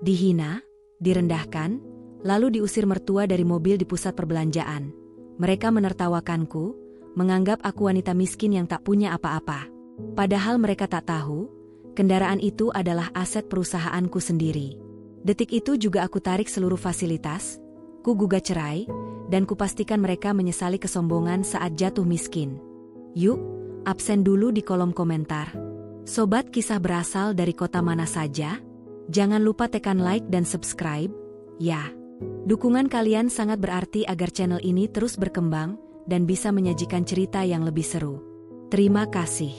Dihina, direndahkan, lalu diusir mertua dari mobil di pusat perbelanjaan. Mereka menertawakanku, menganggap aku wanita miskin yang tak punya apa-apa. Padahal mereka tak tahu, kendaraan itu adalah aset perusahaanku sendiri. Detik itu juga aku tarik seluruh fasilitas, ku gugat cerai, dan kupastikan mereka menyesali kesombongan saat jatuh miskin. Yuk, absen dulu di kolom komentar. Sobat kisah berasal dari kota mana saja? Jangan lupa tekan like dan subscribe, ya. Dukungan kalian sangat berarti agar channel ini terus berkembang dan bisa menyajikan cerita yang lebih seru. Terima kasih.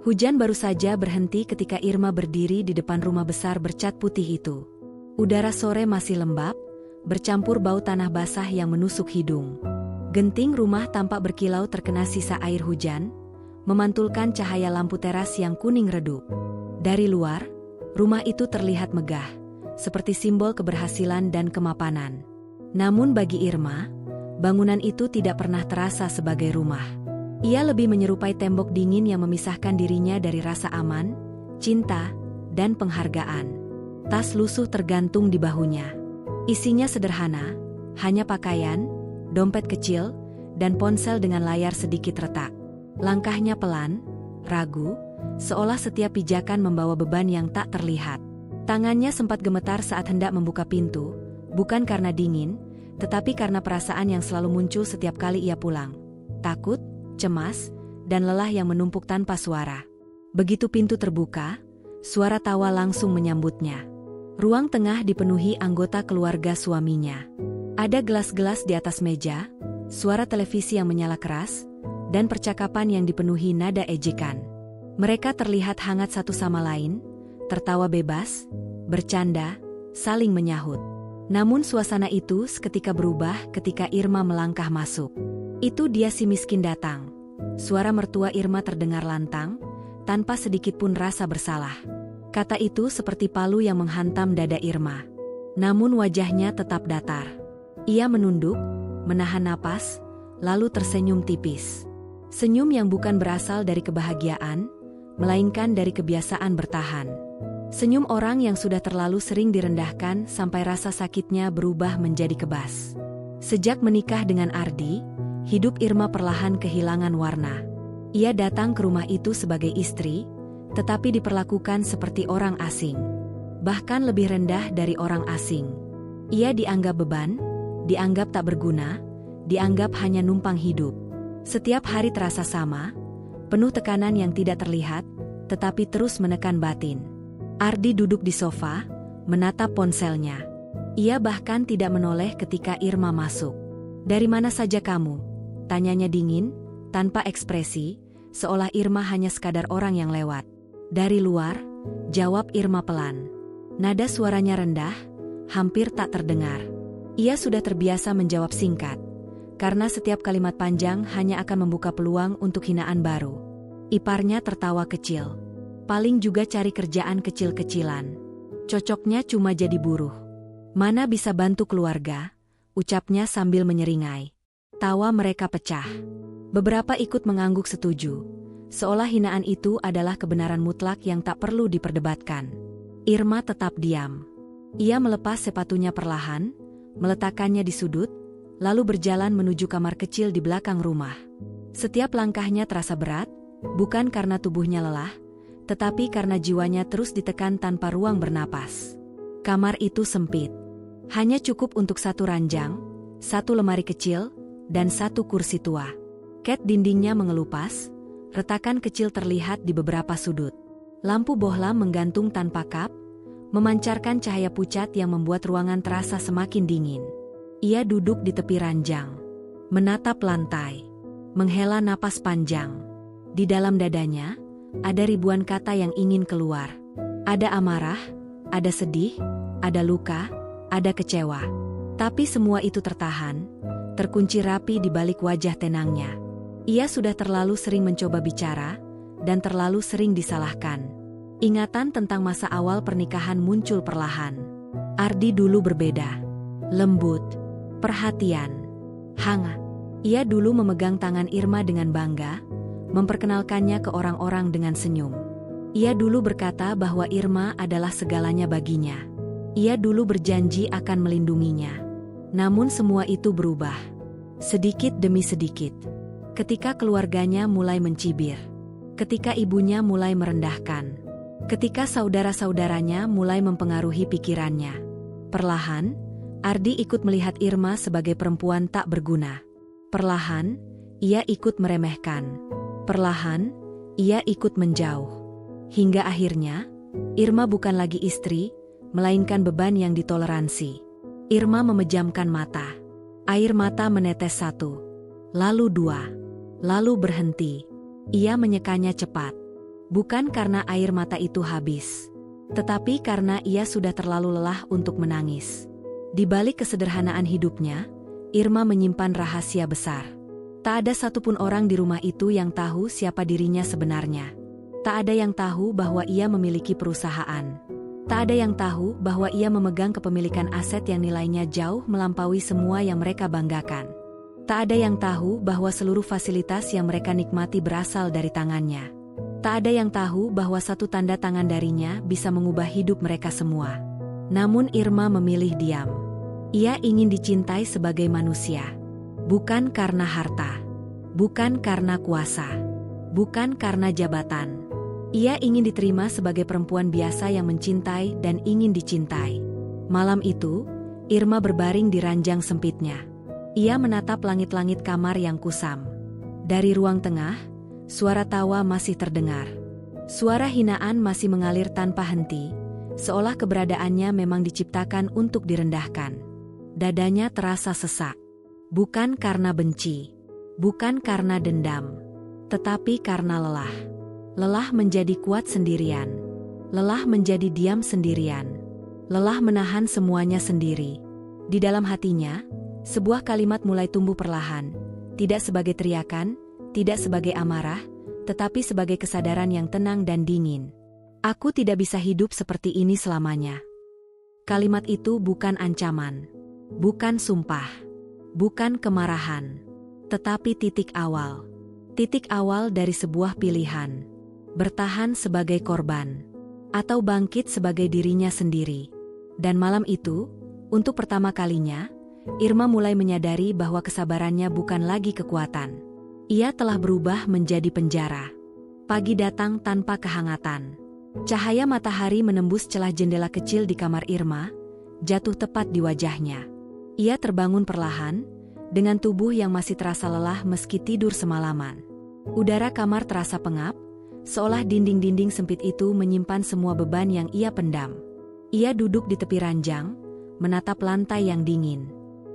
Hujan baru saja berhenti ketika Irma berdiri di depan rumah besar bercat putih itu. Udara sore masih lembab, bercampur bau tanah basah yang menusuk hidung. Genting rumah tampak berkilau terkena sisa air hujan, memantulkan cahaya lampu teras yang kuning redup. Dari luar, rumah itu terlihat megah, seperti simbol keberhasilan dan kemapanan. Namun bagi Irma, bangunan itu tidak pernah terasa sebagai rumah. Ia lebih menyerupai tembok dingin yang memisahkan dirinya dari rasa aman, cinta, dan penghargaan. Tas lusuh tergantung di bahunya. Isinya sederhana, hanya pakaian, dompet kecil, dan ponsel dengan layar sedikit retak. Langkahnya pelan, ragu, seolah setiap pijakan membawa beban yang tak terlihat. Tangannya sempat gemetar saat hendak membuka pintu, bukan karena dingin, tetapi karena perasaan yang selalu muncul setiap kali ia pulang. Takut, cemas, dan lelah yang menumpuk tanpa suara. Begitu pintu terbuka, suara tawa langsung menyambutnya. Ruang tengah dipenuhi anggota keluarga suaminya. Ada gelas-gelas di atas meja, suara televisi yang menyala keras, dan percakapan yang dipenuhi nada ejekan. Mereka terlihat hangat satu sama lain, tertawa bebas, bercanda, saling menyahut. Namun suasana itu seketika berubah ketika Irma melangkah masuk. Itu dia si miskin datang. Suara mertua Irma terdengar lantang, tanpa sedikit pun rasa bersalah. Kata itu seperti palu yang menghantam dada Irma. Namun wajahnya tetap datar. Ia menunduk, menahan napas, lalu tersenyum tipis. Senyum yang bukan berasal dari kebahagiaan, melainkan dari kebiasaan bertahan. Senyum orang yang sudah terlalu sering direndahkan sampai rasa sakitnya berubah menjadi kebas. Sejak menikah dengan Ardi, hidup Irma perlahan kehilangan warna. Ia datang ke rumah itu sebagai istri, tetapi diperlakukan seperti orang asing. Bahkan lebih rendah dari orang asing. Ia dianggap beban, dianggap tak berguna, dianggap hanya numpang hidup. Setiap hari terasa sama, penuh tekanan yang tidak terlihat, tetapi terus menekan batin. Ardi duduk di sofa, menatap ponselnya. Ia bahkan tidak menoleh ketika Irma masuk. "Dari mana saja kamu?" tanyanya dingin, tanpa ekspresi, seolah Irma hanya sekadar orang yang lewat. "Dari luar," jawab Irma pelan. Nada suaranya rendah, hampir tak terdengar. Ia sudah terbiasa menjawab singkat, karena setiap kalimat panjang hanya akan membuka peluang untuk hinaan baru. Iparnya tertawa kecil. "Paling juga cari kerjaan kecil-kecilan. Cocoknya cuma jadi buruh. Mana bisa bantu keluarga?" ucapnya sambil menyeringai. Tawa mereka pecah. Beberapa ikut mengangguk setuju, seolah hinaan itu adalah kebenaran mutlak yang tak perlu diperdebatkan. Irma tetap diam. Ia melepas sepatunya perlahan, meletakkannya di sudut, lalu berjalan menuju kamar kecil di belakang rumah. Setiap langkahnya terasa berat, bukan karena tubuhnya lelah, tetapi karena jiwanya terus ditekan tanpa ruang bernapas. Kamar itu sempit. Hanya cukup untuk satu ranjang, satu lemari kecil, dan satu kursi tua. Cat dindingnya mengelupas, retakan kecil terlihat di beberapa sudut. Lampu bohlam menggantung tanpa kap, memancarkan cahaya pucat yang membuat ruangan terasa semakin dingin. Ia duduk di tepi ranjang, menatap lantai, menghela napas panjang. Di dalam dadanya, ada ribuan kata yang ingin keluar. Ada amarah, ada sedih, ada luka, ada kecewa. Tapi semua itu tertahan, terkunci rapi di balik wajah tenangnya. Ia sudah terlalu sering mencoba bicara, dan terlalu sering disalahkan. Ingatan tentang masa awal pernikahan muncul perlahan. Ardi dulu berbeda. Lembut, perhatian, hangat. Ia dulu memegang tangan Irma dengan bangga, memperkenalkannya ke orang-orang dengan senyum. Ia dulu berkata bahwa Irma adalah segalanya baginya. Ia dulu berjanji akan melindunginya. Namun semua itu berubah. Sedikit demi sedikit. Ketika keluarganya mulai mencibir. Ketika ibunya mulai merendahkan. Ketika saudara-saudaranya mulai mempengaruhi pikirannya. Perlahan, Ardi ikut melihat Irma sebagai perempuan tak berguna. Perlahan, ia ikut meremehkan. Perlahan, ia ikut menjauh. Hingga akhirnya, Irma bukan lagi istri, melainkan beban yang ditoleransi. Irma memejamkan mata. Air mata menetes satu. Lalu dua. Lalu berhenti. Ia menyekanya cepat. Bukan karena air mata itu habis. Tetapi karena ia sudah terlalu lelah untuk menangis. Di balik kesederhanaan hidupnya, Irma menyimpan rahasia besar. Tak ada satupun orang di rumah itu yang tahu siapa dirinya sebenarnya. Tak ada yang tahu bahwa ia memiliki perusahaan. Tak ada yang tahu bahwa ia memegang kepemilikan aset yang nilainya jauh melampaui semua yang mereka banggakan. Tak ada yang tahu bahwa seluruh fasilitas yang mereka nikmati berasal dari tangannya. Tak ada yang tahu bahwa satu tanda tangan darinya bisa mengubah hidup mereka semua. Namun Irma memilih diam. Ia ingin dicintai sebagai manusia. Bukan karena harta. Bukan karena kuasa. Bukan karena jabatan. Ia ingin diterima sebagai perempuan biasa yang mencintai dan ingin dicintai. Malam itu, Irma berbaring di ranjang sempitnya. Ia menatap langit-langit kamar yang kusam. Dari ruang tengah, suara tawa masih terdengar. Suara hinaan masih mengalir tanpa henti, seolah keberadaannya memang diciptakan untuk direndahkan. Dadanya terasa sesak. Bukan karena benci. Bukan karena dendam. Tetapi karena lelah. Lelah menjadi kuat sendirian. Lelah menjadi diam sendirian. Lelah menahan semuanya sendiri. Di dalam hatinya, sebuah kalimat mulai tumbuh perlahan. Tidak sebagai teriakan, tidak sebagai amarah, tetapi sebagai kesadaran yang tenang dan dingin. Aku tidak bisa hidup seperti ini selamanya. Kalimat itu bukan ancaman. Bukan sumpah. Bukan kemarahan. Tetapi titik awal. Titik awal dari sebuah pilihan. Bertahan sebagai korban. Atau bangkit sebagai dirinya sendiri. Dan malam itu, untuk pertama kalinya, Irma mulai menyadari bahwa kesabarannya bukan lagi kekuatan. Ia telah berubah menjadi penjara. Pagi datang tanpa kehangatan. Cahaya matahari menembus celah jendela kecil di kamar Irma, jatuh tepat di wajahnya. Ia terbangun perlahan, dengan tubuh yang masih terasa lelah meski tidur semalaman. Udara kamar terasa pengap, seolah dinding-dinding sempit itu menyimpan semua beban yang ia pendam. Ia duduk di tepi ranjang, menatap lantai yang dingin.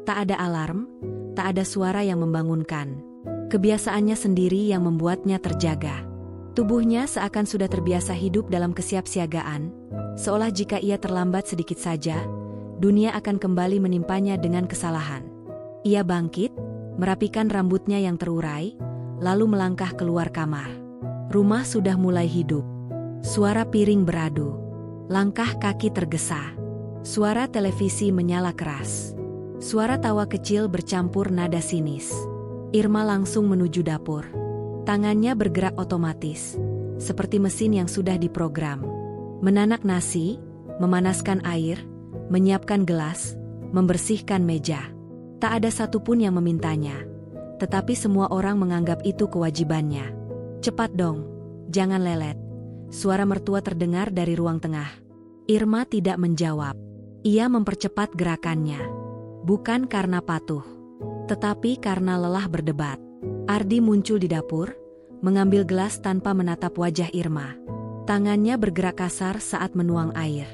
Tak ada alarm, tak ada suara yang membangunkan. Kebiasaannya sendiri yang membuatnya terjaga. Tubuhnya seakan sudah terbiasa hidup dalam kesiapsiagaan, seolah jika ia terlambat sedikit saja, dunia akan kembali menimpanya dengan kesalahan. Ia bangkit, merapikan rambutnya yang terurai, lalu melangkah keluar kamar. Rumah sudah mulai hidup. Suara piring beradu. Langkah kaki tergesa. Suara televisi menyala keras. Suara tawa kecil bercampur nada sinis. Irma langsung menuju dapur. Tangannya bergerak otomatis, seperti mesin yang sudah diprogram. Menanak nasi, memanaskan air, menyiapkan gelas, membersihkan meja. Tak ada satupun yang memintanya, tetapi semua orang menganggap itu kewajibannya. Cepat dong, jangan lelet. Suara mertua terdengar dari ruang tengah. Irma tidak menjawab. Ia mempercepat gerakannya. Bukan karena patuh, tetapi karena lelah berdebat. Ardi muncul di dapur, mengambil gelas tanpa menatap wajah Irma. Tangannya bergerak kasar saat menuang air.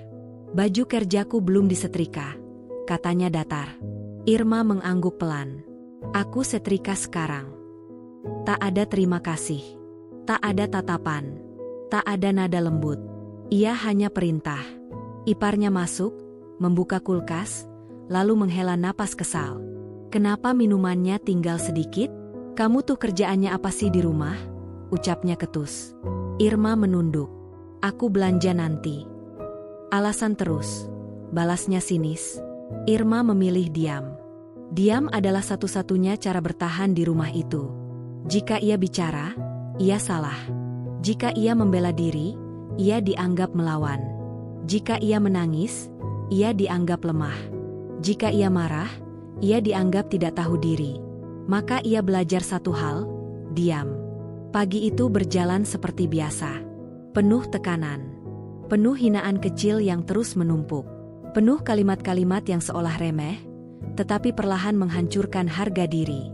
Baju kerjaku belum disetrika, katanya datar. Irma mengangguk pelan. Aku setrika sekarang. Tak ada terima kasih. Tak ada tatapan. Tak ada nada lembut. Ia hanya perintah. Iparnya masuk, membuka kulkas, lalu menghela napas kesal. Kenapa minumannya tinggal sedikit? Kamu tuh kerjaannya apa sih di rumah? Ucapnya ketus. Irma menunduk. Aku belanja nanti. Alasan terus. Balasnya sinis. Irma memilih diam. Diam adalah satu-satunya cara bertahan di rumah itu. Jika ia bicara, ia salah. Jika ia membela diri, ia dianggap melawan. Jika ia menangis, ia dianggap lemah. Jika ia marah, ia dianggap tidak tahu diri. Maka ia belajar satu hal, diam. Pagi itu berjalan seperti biasa. Penuh tekanan. Penuh hinaan kecil yang terus menumpuk. Penuh kalimat-kalimat yang seolah remeh, tetapi perlahan menghancurkan harga diri.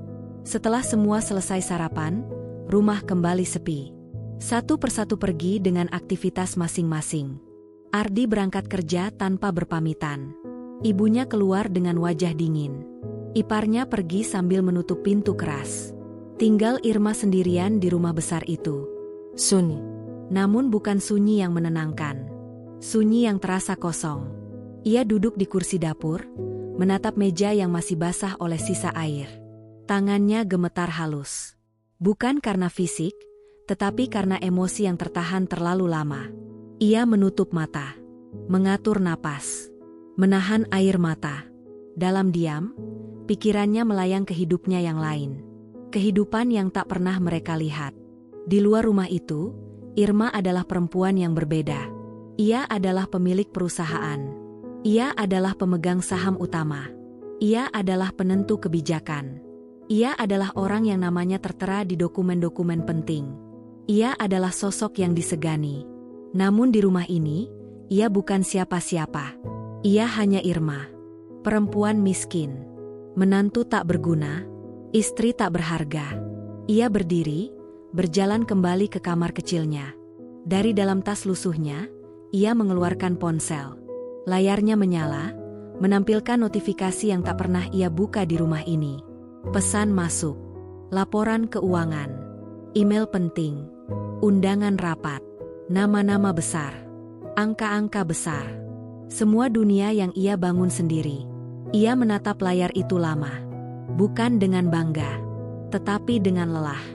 Setelah semua selesai sarapan, rumah kembali sepi. Satu persatu pergi dengan aktivitas masing-masing. Ardi berangkat kerja tanpa berpamitan. Ibunya keluar dengan wajah dingin. Iparnya pergi sambil menutup pintu keras. Tinggal Irma sendirian di rumah besar itu. Sunyi. Namun bukan sunyi yang menenangkan. Sunyi yang terasa kosong. Ia duduk di kursi dapur, menatap meja yang masih basah oleh sisa air. Tangannya gemetar halus. Bukan karena fisik, tetapi karena emosi yang tertahan terlalu lama. Ia menutup mata, mengatur napas, menahan air mata. Dalam diam, pikirannya melayang ke hidupnya yang lain. Kehidupan yang tak pernah mereka lihat. Di luar rumah itu, Irma adalah perempuan yang berbeda. Ia adalah pemilik perusahaan. Ia adalah pemegang saham utama. Ia adalah penentu kebijakan. Ia adalah orang yang namanya tertera di dokumen-dokumen penting. Ia adalah sosok yang disegani. Namun di rumah ini, ia bukan siapa-siapa. Ia hanya Irma. Perempuan miskin. Menantu tak berguna. Istri tak berharga. Ia berdiri, berjalan kembali ke kamar kecilnya. Dari dalam tas lusuhnya, ia mengeluarkan ponsel. Layarnya menyala, menampilkan notifikasi yang tak pernah ia buka di rumah ini. Pesan masuk, laporan keuangan, email penting, undangan rapat, nama-nama besar, angka-angka besar. Semua dunia yang ia bangun sendiri. Ia menatap layar itu lama. Bukan dengan bangga, tetapi dengan lelah.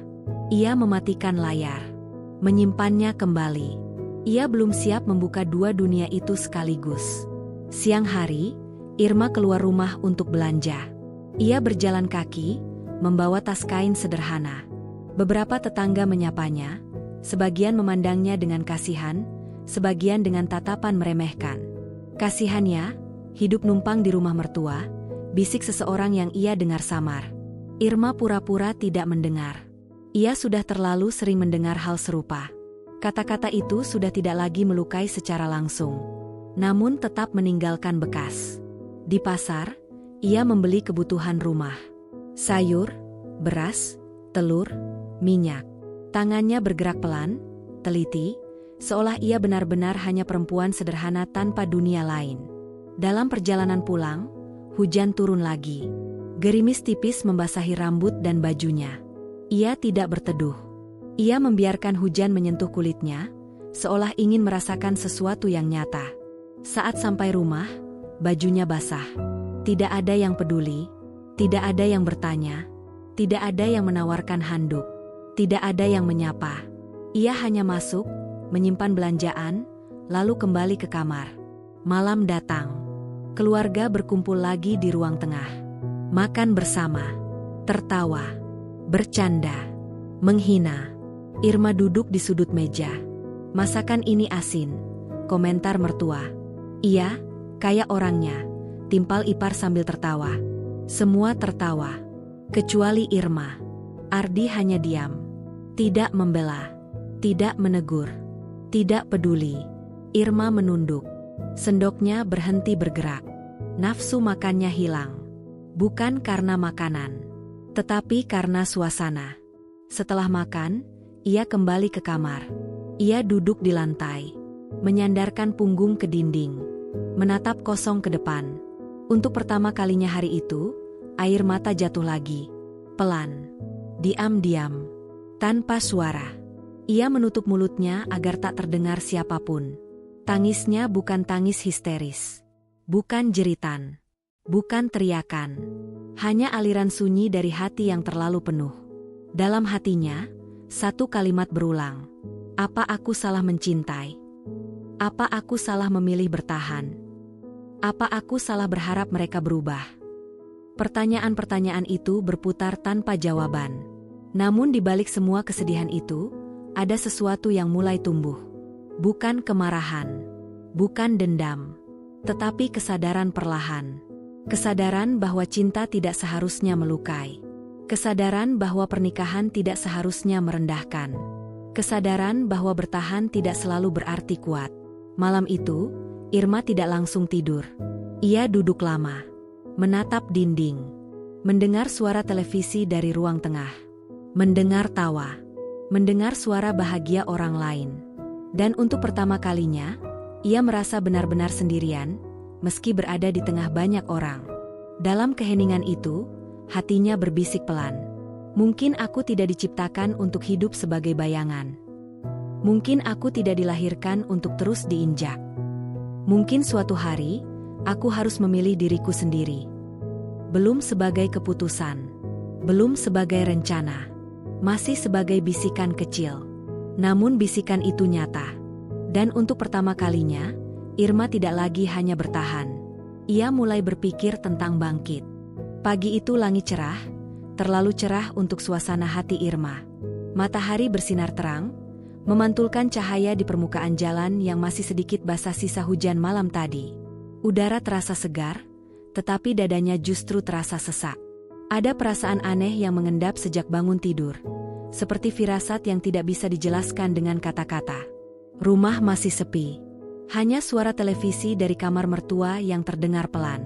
Ia mematikan layar, menyimpannya kembali. Ia belum siap membuka dua dunia itu sekaligus. Siang hari, Irma keluar rumah untuk belanja. Ia berjalan kaki, membawa tas kain sederhana. Beberapa tetangga menyapanya, sebagian memandangnya dengan kasihan, sebagian dengan tatapan meremehkan. Kasihannya, hidup numpang di rumah mertua, bisik seseorang yang ia dengar samar. Irma pura-pura tidak mendengar. Ia sudah terlalu sering mendengar hal serupa. Kata-kata itu sudah tidak lagi melukai secara langsung, namun tetap meninggalkan bekas. Di pasar, ia membeli kebutuhan rumah. Sayur, beras, telur, minyak. Tangannya bergerak pelan, teliti, seolah ia benar-benar hanya perempuan sederhana tanpa dunia lain. Dalam perjalanan pulang, hujan turun lagi. Gerimis tipis membasahi rambut dan bajunya. Ia tidak berteduh. Ia membiarkan hujan menyentuh kulitnya, seolah ingin merasakan sesuatu yang nyata. Saat sampai rumah, bajunya basah. Tidak ada yang peduli, tidak ada yang bertanya, tidak ada yang menawarkan handuk, tidak ada yang menyapa. Ia hanya masuk, menyimpan belanjaan, lalu kembali ke kamar. Malam datang. Keluarga berkumpul lagi di ruang tengah. Makan bersama, tertawa, bercanda, menghina. Irma duduk di sudut meja. Masakan ini asin, komentar mertua. Iya, kayak orangnya, timpal ipar sambil tertawa. Semua tertawa, kecuali Irma. Ardi hanya diam. Tidak membela, tidak menegur, tidak peduli. Irma menunduk. Sendoknya berhenti bergerak. Nafsu makannya hilang. Bukan karena makanan, tetapi karena suasana. Setelah makan, ia kembali ke kamar. Ia duduk di lantai, menyandarkan punggung ke dinding, menatap kosong ke depan. Untuk pertama kalinya hari itu, air mata jatuh lagi. Pelan, diam-diam, tanpa suara. Ia menutup mulutnya agar tak terdengar siapapun. Tangisnya bukan tangis histeris, bukan jeritan, bukan teriakan. Hanya aliran sunyi dari hati yang terlalu penuh. Dalam hatinya, satu kalimat berulang. Apa aku salah mencintai? Apa aku salah memilih bertahan? Apa aku salah berharap mereka berubah? Pertanyaan-pertanyaan itu berputar tanpa jawaban. Namun di balik semua kesedihan itu, ada sesuatu yang mulai tumbuh. Bukan kemarahan, bukan dendam, tetapi kesadaran perlahan. Kesadaran bahwa cinta tidak seharusnya melukai. Kesadaran bahwa pernikahan tidak seharusnya merendahkan. Kesadaran bahwa bertahan tidak selalu berarti kuat. Malam itu, Irma tidak langsung tidur. Ia duduk lama, menatap dinding, mendengar suara televisi dari ruang tengah, mendengar tawa, mendengar suara bahagia orang lain. Dan untuk pertama kalinya, ia merasa benar-benar sendirian, meski berada di tengah banyak orang. Dalam keheningan itu, hatinya berbisik pelan. Mungkin aku tidak diciptakan untuk hidup sebagai bayangan. Mungkin aku tidak dilahirkan untuk terus diinjak. Mungkin suatu hari, aku harus memilih diriku sendiri. Belum sebagai keputusan, belum sebagai rencana, masih sebagai bisikan kecil. Namun bisikan itu nyata. Dan untuk pertama kalinya, Irma tidak lagi hanya bertahan. Ia mulai berpikir tentang bangkit. Pagi itu langit cerah, terlalu cerah untuk suasana hati Irma. Matahari bersinar terang, memantulkan cahaya di permukaan jalan yang masih sedikit basah sisa hujan malam tadi. Udara terasa segar, tetapi dadanya justru terasa sesak. Ada perasaan aneh yang mengendap sejak bangun tidur, seperti firasat yang tidak bisa dijelaskan dengan kata-kata. Rumah masih sepi. Hanya suara televisi dari kamar mertua yang terdengar pelan.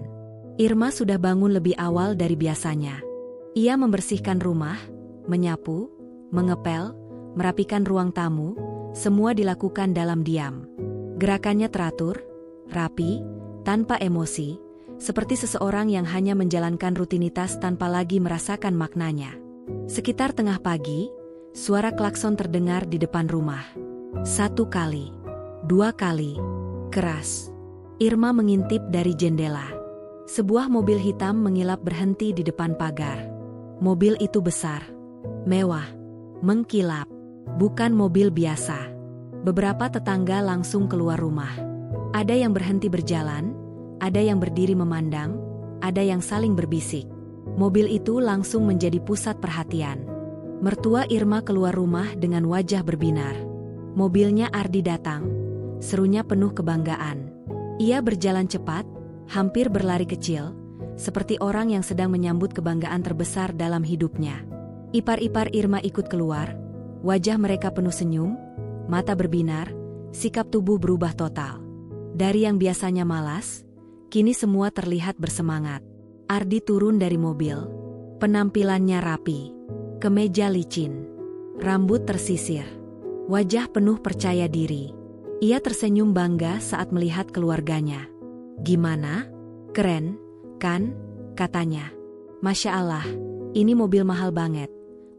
Irma sudah bangun lebih awal dari biasanya. Ia membersihkan rumah, menyapu, mengepel, merapikan ruang tamu, semua dilakukan dalam diam. Gerakannya teratur, rapi, tanpa emosi, seperti seseorang yang hanya menjalankan rutinitas tanpa lagi merasakan maknanya. Sekitar tengah pagi, suara klakson terdengar di depan rumah. 1 kali, 2 kali, keras. Irma mengintip dari jendela. Sebuah mobil hitam mengilap berhenti di depan pagar. Mobil itu besar, mewah, mengkilap. Bukan mobil biasa. Beberapa tetangga langsung keluar rumah. Ada yang berhenti berjalan, ada yang berdiri memandang, ada yang saling berbisik. Mobil itu langsung menjadi pusat perhatian. Mertua Irma keluar rumah dengan wajah berbinar. Mobilnya Ardi datang, serunya penuh kebanggaan. Ia berjalan cepat, hampir berlari kecil, seperti orang yang sedang menyambut kebanggaan terbesar dalam hidupnya. Ipar-ipar Irma ikut keluar, wajah mereka penuh senyum, mata berbinar, sikap tubuh berubah total. Dari yang biasanya malas, kini semua terlihat bersemangat. Ardi turun dari mobil, penampilannya rapi, kemeja licin, rambut tersisir. Wajah penuh percaya diri. Ia tersenyum bangga saat melihat keluarganya. "Gimana? Keren, kan?" katanya. "Masya Allah, ini mobil mahal banget,"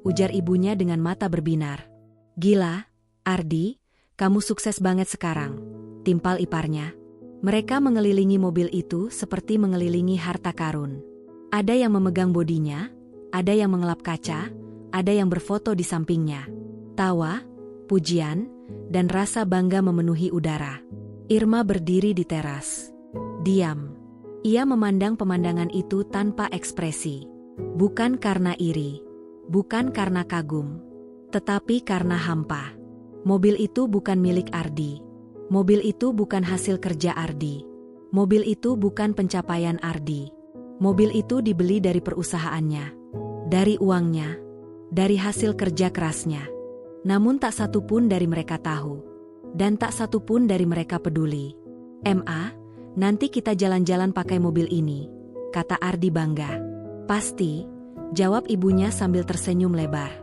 ujar ibunya dengan mata berbinar. "Gila, Ardi, kamu sukses banget sekarang," timpal iparnya. Mereka mengelilingi mobil itu seperti mengelilingi harta karun. Ada yang memegang bodinya, ada yang mengelap kaca, ada yang berfoto di sampingnya. Tawa, pujian, dan rasa bangga memenuhi udara. Irma berdiri di teras. Diam. Ia memandang pemandangan itu tanpa ekspresi. Bukan karena iri, bukan karena kagum, tetapi karena hampa. Mobil itu bukan milik Ardi. Mobil itu bukan hasil kerja Ardi. Mobil itu bukan pencapaian Ardi. Mobil itu dibeli dari perusahaannya, dari uangnya, dari hasil kerja kerasnya. Namun tak satu pun dari mereka tahu. Dan tak satu pun dari mereka peduli. "Ma, nanti kita jalan-jalan pakai mobil ini," kata Ardi bangga. "Pasti," jawab ibunya sambil tersenyum lebar.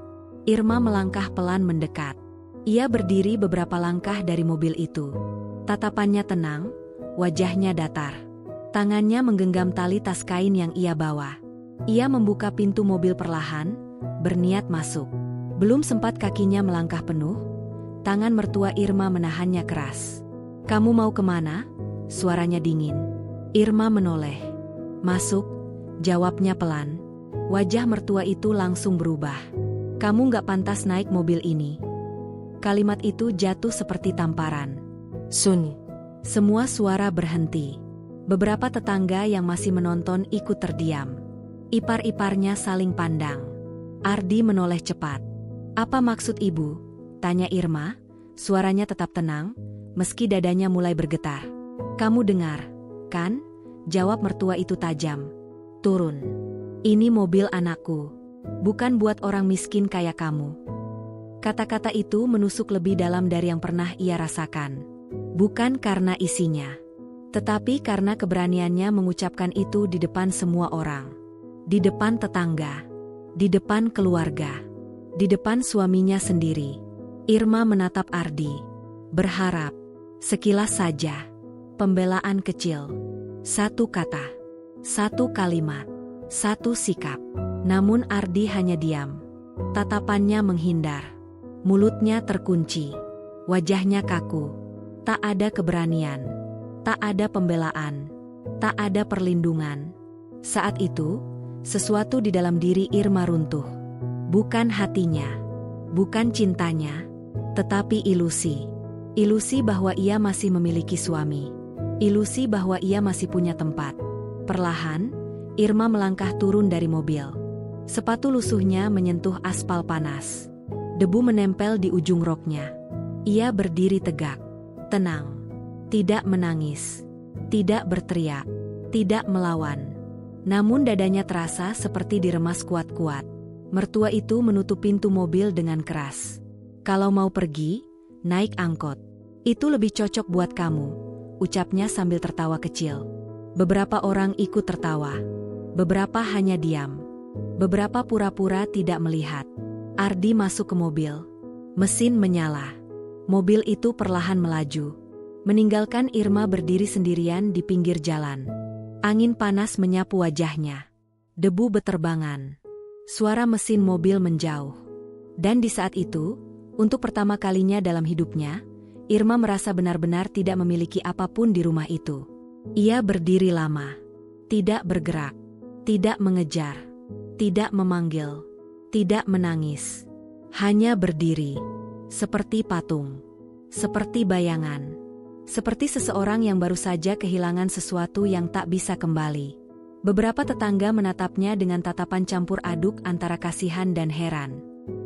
Irma melangkah pelan mendekat. Ia berdiri beberapa langkah dari mobil itu. Tatapannya tenang, wajahnya datar. Tangannya menggenggam tali tas kain yang ia bawa. Ia membuka pintu mobil perlahan, berniat masuk. Belum sempat kakinya melangkah penuh, tangan mertua Irma menahannya keras. "Kamu mau kemana?" Suaranya dingin. Irma menoleh. "Masuk," jawabnya pelan. Wajah mertua itu langsung berubah. "Kamu gak pantas naik mobil ini." Kalimat itu jatuh seperti tamparan. Sun. Semua suara berhenti. Beberapa tetangga yang masih menonton ikut terdiam. Ipar-iparnya saling pandang. Ardi menoleh cepat. "Apa maksud ibu?" tanya Irma, suaranya tetap tenang, meski dadanya mulai bergetar. "Kamu dengar, kan?" jawab mertua itu tajam. "Turun. Ini mobil anakku. Bukan buat orang miskin kayak kamu." Kata-kata itu menusuk lebih dalam dari yang pernah ia rasakan. Bukan karena isinya, tetapi karena keberaniannya mengucapkan itu di depan semua orang. Di depan tetangga, di depan keluarga, di depan suaminya sendiri. Irma menatap Ardi, berharap, sekilas saja, pembelaan kecil. Satu kata, satu kalimat, satu sikap. Namun Ardi hanya diam. Tatapannya menghindar. Mulutnya terkunci. Wajahnya kaku. Tak ada keberanian. Tak ada pembelaan. Tak ada perlindungan. Saat itu, sesuatu di dalam diri Irma runtuh. Bukan hatinya. Bukan cintanya. Tetapi ilusi. Ilusi bahwa ia masih memiliki suami. Ilusi bahwa ia masih punya tempat. Perlahan, Irma melangkah turun dari mobil. Sepatu lusuhnya menyentuh aspal panas. Debu menempel di ujung roknya. Ia berdiri tegak. Tenang. Tidak menangis. Tidak berteriak. Tidak melawan. Namun dadanya terasa seperti diremas kuat-kuat. Mertua itu menutup pintu mobil dengan keras. "Kalau mau pergi, naik angkot. Itu lebih cocok buat kamu," ucapnya sambil tertawa kecil. Beberapa orang ikut tertawa. Beberapa hanya diam. Beberapa pura-pura tidak melihat. Ardi masuk ke mobil. Mesin menyala. Mobil itu perlahan melaju, meninggalkan Irma berdiri sendirian di pinggir jalan. Angin panas menyapu wajahnya. Debu beterbangan. Suara mesin mobil menjauh. Dan di saat itu, untuk pertama kalinya dalam hidupnya, Irma merasa benar-benar tidak memiliki apapun di rumah itu. Ia berdiri lama. Tidak bergerak. Tidak mengejar. Tidak memanggil. Tidak menangis. Hanya berdiri. Seperti patung. Seperti bayangan. Seperti seseorang yang baru saja kehilangan sesuatu yang tak bisa kembali. Beberapa tetangga menatapnya dengan tatapan campur aduk antara kasihan dan heran.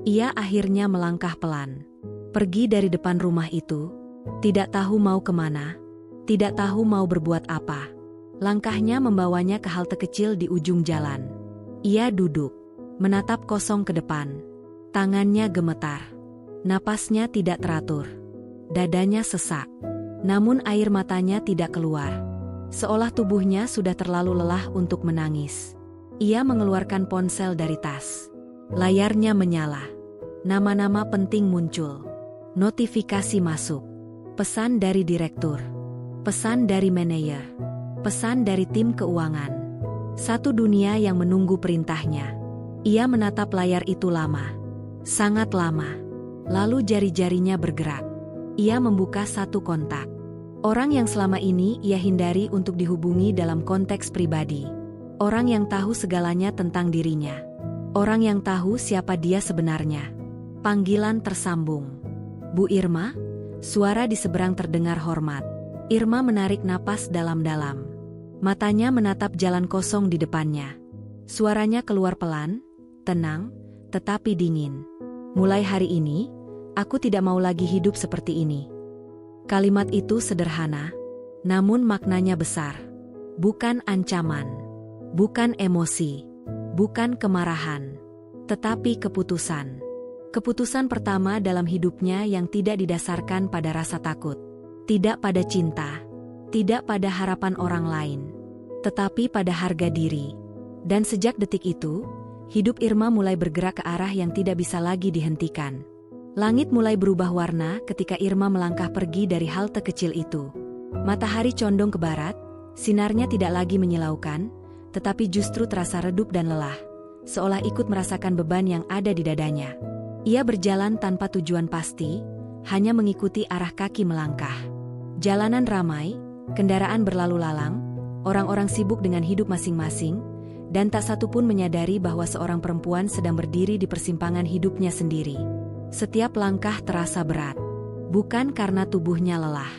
Ia akhirnya melangkah pelan. Pergi dari depan rumah itu. Tidak tahu mau kemana. Tidak tahu mau berbuat apa. Langkahnya membawanya ke halte kecil di ujung jalan. Ia duduk. Menatap kosong ke depan. Tangannya gemetar. Napasnya tidak teratur. Dadanya sesak. Namun air matanya tidak keluar. Seolah tubuhnya sudah terlalu lelah untuk menangis. Ia mengeluarkan ponsel dari tas. Layarnya menyala. Nama-nama penting muncul. Notifikasi masuk. Pesan dari direktur. Pesan dari manajer. Pesan dari tim keuangan. Satu dunia yang menunggu perintahnya. Ia menatap layar itu lama. Sangat lama. Lalu jari-jarinya bergerak. Ia membuka satu kontak. Orang yang selama ini ia hindari untuk dihubungi dalam konteks pribadi. Orang yang tahu segalanya tentang dirinya. Orang yang tahu siapa dia sebenarnya. Panggilan tersambung. "Bu Irma?" Suara di seberang terdengar hormat. Irma menarik napas dalam-dalam. Matanya menatap jalan kosong di depannya. Suaranya keluar pelan, tenang, tetapi dingin. "Mulai hari ini, aku tidak mau lagi hidup seperti ini." Kalimat itu sederhana, namun maknanya besar. Bukan ancaman, bukan emosi, bukan kemarahan, tetapi keputusan. Keputusan pertama dalam hidupnya yang tidak didasarkan pada rasa takut, tidak pada cinta, tidak pada harapan orang lain, tetapi pada harga diri. Dan sejak detik itu, hidup Irma mulai bergerak ke arah yang tidak bisa lagi dihentikan. Langit mulai berubah warna ketika Irma melangkah pergi dari halte kecil itu. Matahari condong ke barat, sinarnya tidak lagi menyilaukan, tetapi justru terasa redup dan lelah, seolah ikut merasakan beban yang ada di dadanya. Ia berjalan tanpa tujuan pasti, hanya mengikuti arah kaki melangkah. Jalanan ramai, kendaraan berlalu lalang, orang-orang sibuk dengan hidup masing-masing, dan tak satu pun menyadari bahwa seorang perempuan sedang berdiri di persimpangan hidupnya sendiri. Setiap langkah terasa berat, bukan karena tubuhnya lelah,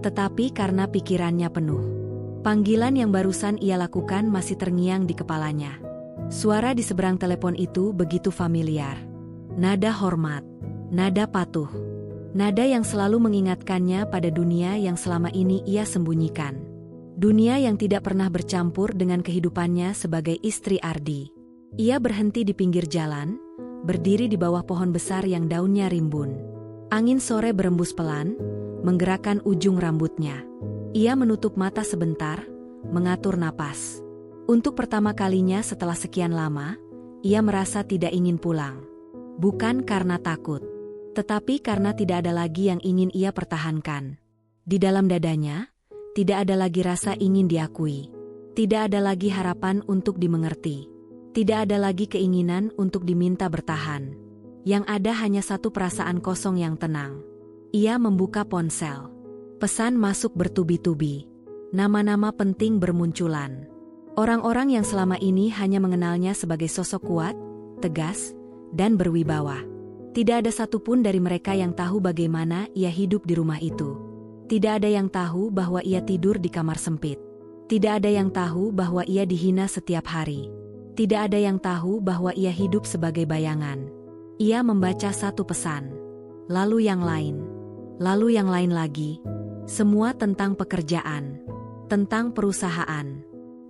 tetapi karena pikirannya penuh. Panggilan yang barusan ia lakukan masih terngiang di kepalanya. Suara di seberang telepon itu begitu familiar. Nada hormat, nada patuh, nada yang selalu mengingatkannya pada dunia yang selama ini ia sembunyikan. Dunia yang tidak pernah bercampur dengan kehidupannya sebagai istri Ardi. Ia berhenti di pinggir jalan, berdiri di bawah pohon besar yang daunnya rimbun. Angin sore berembus pelan, menggerakkan ujung rambutnya. Ia menutup mata sebentar, mengatur napas. Untuk pertama kalinya setelah sekian lama, ia merasa tidak ingin pulang. Bukan karena takut, tetapi karena tidak ada lagi yang ingin ia pertahankan. Di dalam dadanya, tidak ada lagi rasa ingin diakui. Tidak ada lagi harapan untuk dimengerti. Tidak ada lagi keinginan untuk diminta bertahan. Yang ada hanya satu perasaan kosong yang tenang. Ia membuka ponsel. Pesan masuk bertubi-tubi. Nama-nama penting bermunculan. Orang-orang yang selama ini hanya mengenalnya sebagai sosok kuat, tegas, dan berwibawa. Tidak ada satupun dari mereka yang tahu bagaimana ia hidup di rumah itu. Tidak ada yang tahu bahwa ia tidur di kamar sempit. Tidak ada yang tahu bahwa ia dihina setiap hari. Tidak ada yang tahu bahwa ia hidup sebagai bayangan. Ia membaca satu pesan, lalu yang lain, lalu yang lain lagi. Semua tentang pekerjaan, tentang perusahaan,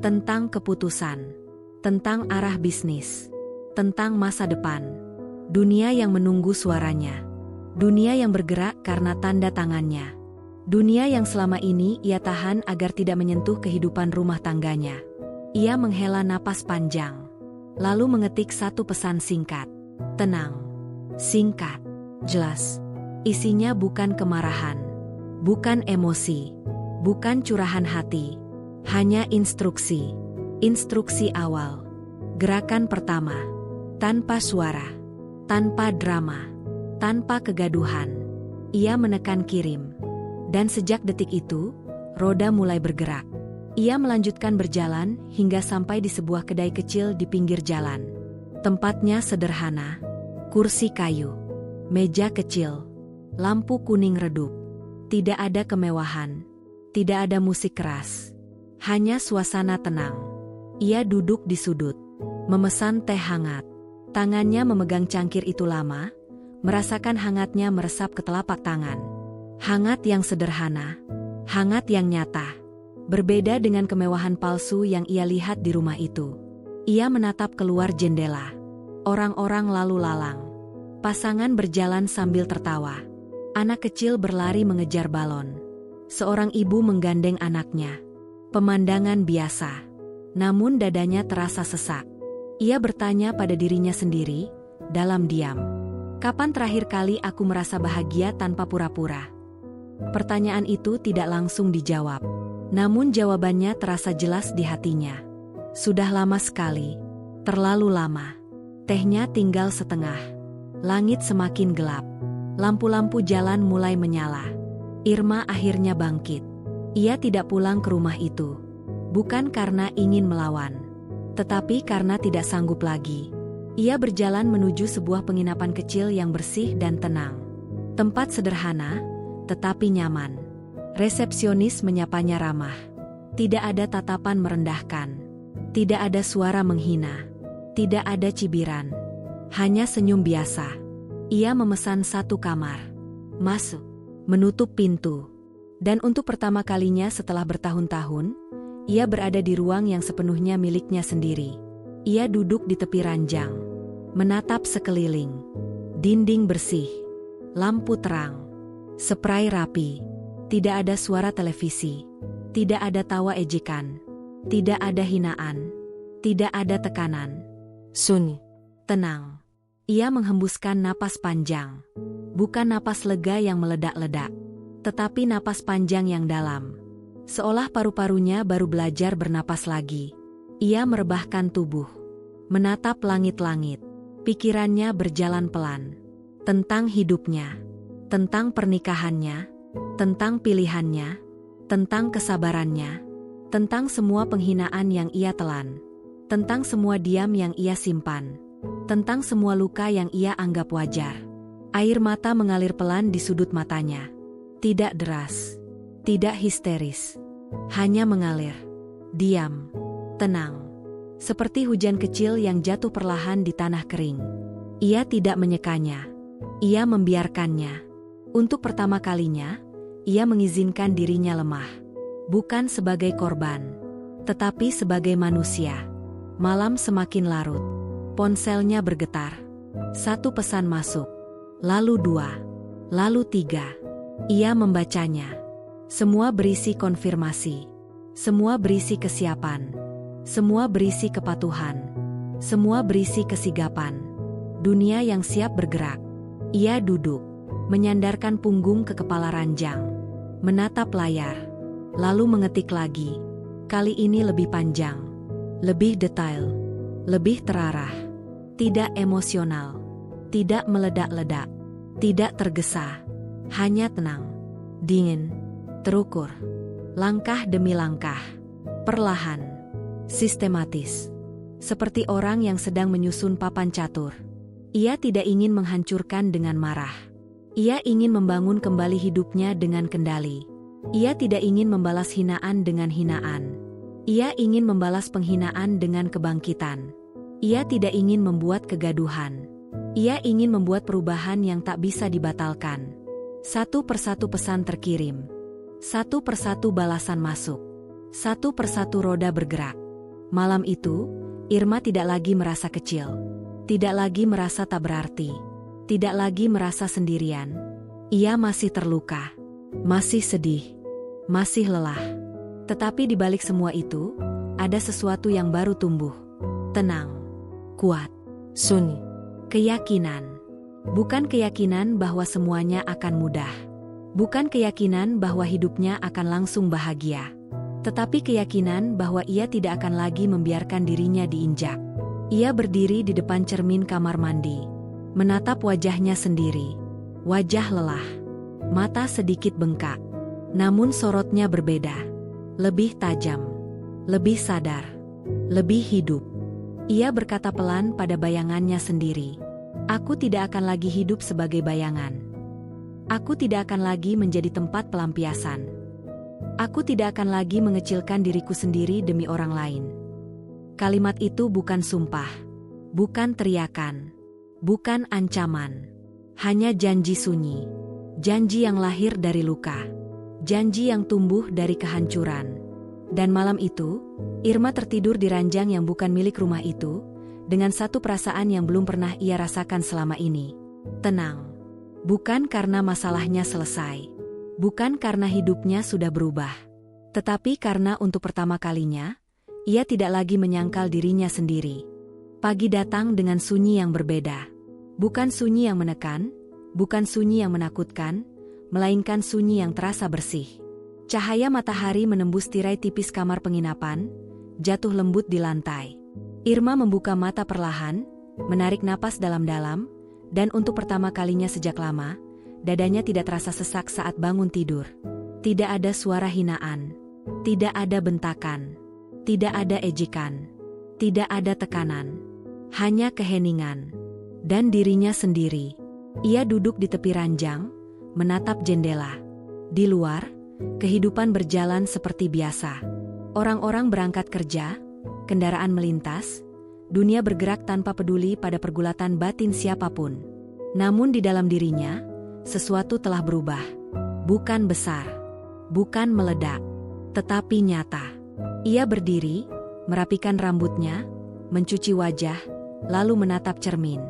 tentang keputusan, tentang arah bisnis, tentang masa depan. Dunia yang menunggu suaranya. Dunia yang bergerak karena tanda tangannya. Dunia yang selama ini ia tahan agar tidak menyentuh kehidupan rumah tangganya. Ia menghela napas panjang, lalu mengetik satu pesan singkat. Tenang, singkat, jelas. Isinya bukan kemarahan, bukan emosi, bukan curahan hati. Hanya instruksi. Instruksi awal. Gerakan pertama. Tanpa suara, tanpa drama, tanpa kegaduhan. Ia menekan kirim. Dan sejak detik itu, roda mulai bergerak. Ia melanjutkan berjalan hingga sampai di sebuah kedai kecil di pinggir jalan. Tempatnya sederhana. Kursi kayu, meja kecil, lampu kuning redup. Tidak ada kemewahan, tidak ada musik keras. Hanya suasana tenang. Ia duduk di sudut, memesan teh hangat. Tangannya memegang cangkir itu lama, merasakan hangatnya meresap ke telapak tangan. Hangat yang sederhana, hangat yang nyata. Berbeda dengan kemewahan palsu yang ia lihat di rumah itu. Ia menatap keluar jendela. Orang-orang lalu lalang. Pasangan berjalan sambil tertawa. Anak kecil berlari mengejar balon. Seorang ibu menggandeng anaknya. Pemandangan biasa. Namun dadanya terasa sesak. Ia bertanya pada dirinya sendiri, dalam diam. Kapan terakhir kali aku merasa bahagia tanpa pura-pura? Pertanyaan itu tidak langsung dijawab. Namun jawabannya terasa jelas di hatinya. Sudah lama sekali. Terlalu lama. Tehnya tinggal setengah. Langit semakin gelap. Lampu-lampu jalan mulai menyala. Irma akhirnya bangkit. Ia tidak pulang ke rumah itu. Bukan karena ingin melawan. Tetapi karena tidak sanggup lagi. Ia berjalan menuju sebuah penginapan kecil yang bersih dan tenang. Tempat sederhana, tetapi nyaman. Resepsionis menyapanya ramah. Tidak ada tatapan merendahkan. Tidak ada suara menghina. Tidak ada cibiran. Hanya senyum biasa. Ia memesan satu kamar. Masuk. Menutup pintu. Dan untuk pertama kalinya setelah bertahun-tahun, ia berada di ruang yang sepenuhnya miliknya sendiri. Ia duduk di tepi ranjang. Menatap sekeliling. Dinding bersih. Lampu terang. Spray rapi. Tidak ada suara televisi. Tidak ada tawa ejekan. Tidak ada hinaan. Tidak ada tekanan. Sunyi. Tenang. Ia menghembuskan napas panjang. Bukan napas lega yang meledak-ledak. Tetapi napas panjang yang dalam. Seolah paru-parunya baru belajar bernapas lagi. Ia merebahkan tubuh. Menatap langit-langit. Pikirannya berjalan pelan. Tentang hidupnya. Tentang pernikahannya. Tentang pilihannya. Tentang kesabarannya. Tentang semua penghinaan yang ia telan. Tentang semua diam yang ia simpan. Tentang semua luka yang ia anggap wajar. Air mata mengalir pelan di sudut matanya. Tidak deras. Tidak histeris. Hanya mengalir. Diam. Tenang. seperti hujan kecil yang jatuh perlahan di tanah kering. Ia tidak menyekanya. Ia membiarkannya. Untuk pertama kalinya, ia mengizinkan dirinya lemah. Bukan sebagai korban, tetapi sebagai manusia. Malam semakin larut. Ponselnya bergetar. Satu pesan masuk. Lalu dua. Lalu tiga. Ia membacanya. Semua berisi konfirmasi. Semua berisi kesiapan. Semua berisi kepatuhan. Semua berisi kesigapan. Dunia yang siap bergerak. Ia duduk, menyandarkan punggung ke kepala ranjang, menatap layar, lalu mengetik lagi. Kali ini lebih panjang, lebih detail, lebih terarah. Tidak emosional, tidak meledak-ledak, tidak tergesa, hanya tenang, dingin, terukur. Langkah demi langkah, perlahan, sistematis. Seperti orang yang sedang menyusun papan catur. Ia tidak ingin menghancurkan dengan marah. Ia ingin membangun kembali hidupnya dengan kendali. Ia tidak ingin membalas hinaan dengan hinaan. Ia ingin membalas penghinaan dengan kebangkitan. Ia tidak ingin membuat kegaduhan. Ia ingin membuat perubahan yang tak bisa dibatalkan. Satu persatu pesan terkirim. Satu persatu balasan masuk. Satu persatu roda bergerak. Malam itu, Irma tidak lagi merasa kecil. Tidak lagi merasa tak berarti. Tidak lagi merasa sendirian. Ia masih terluka. Masih sedih. Masih lelah. Tetapi di balik semua itu, ada sesuatu yang baru tumbuh. Tenang. Kuat. Sunyi. Keyakinan. Bukan keyakinan bahwa semuanya akan mudah. Bukan keyakinan bahwa hidupnya akan langsung bahagia. Tetapi keyakinan bahwa ia tidak akan lagi membiarkan dirinya diinjak. Ia berdiri di depan cermin kamar mandi. Menatap wajahnya sendiri. Wajah lelah. Mata sedikit bengkak. Namun sorotnya berbeda. Lebih tajam. Lebih sadar. Lebih hidup. Ia berkata pelan pada bayangannya sendiri. Aku tidak akan lagi hidup sebagai bayangan. Aku tidak akan lagi menjadi tempat pelampiasan. Aku tidak akan lagi mengecilkan diriku sendiri demi orang lain. Kalimat itu bukan sumpah. Bukan teriakan. Bukan ancaman. Hanya janji sunyi. Janji yang lahir dari luka. Janji yang tumbuh dari kehancuran. Dan malam itu, Irma tertidur di ranjang yang bukan milik rumah itu, dengan satu perasaan yang belum pernah ia rasakan selama ini. Tenang. Bukan karena masalahnya selesai. Bukan karena hidupnya sudah berubah. Tetapi karena untuk pertama kalinya, ia tidak lagi menyangkal dirinya sendiri. Pagi datang dengan sunyi yang berbeda. Bukan sunyi yang menekan, bukan sunyi yang menakutkan, melainkan sunyi yang terasa bersih. Cahaya matahari menembus tirai tipis kamar penginapan, jatuh lembut di lantai. Irma membuka mata perlahan, menarik napas dalam-dalam, dan untuk pertama kalinya sejak lama, dadanya tidak terasa sesak saat bangun tidur. Tidak ada suara hinaan. Tidak ada bentakan. Tidak ada ejekan. Tidak ada tekanan. Hanya keheningan. Dan dirinya sendiri. Ia duduk di tepi ranjang, menatap jendela. Di luar, kehidupan berjalan seperti biasa. Orang-orang berangkat kerja, kendaraan melintas, dunia bergerak tanpa peduli pada pergulatan batin siapapun. Namun di dalam dirinya, sesuatu telah berubah. Bukan besar, bukan meledak, tetapi nyata. Ia berdiri, merapikan rambutnya, mencuci wajah, lalu menatap cermin.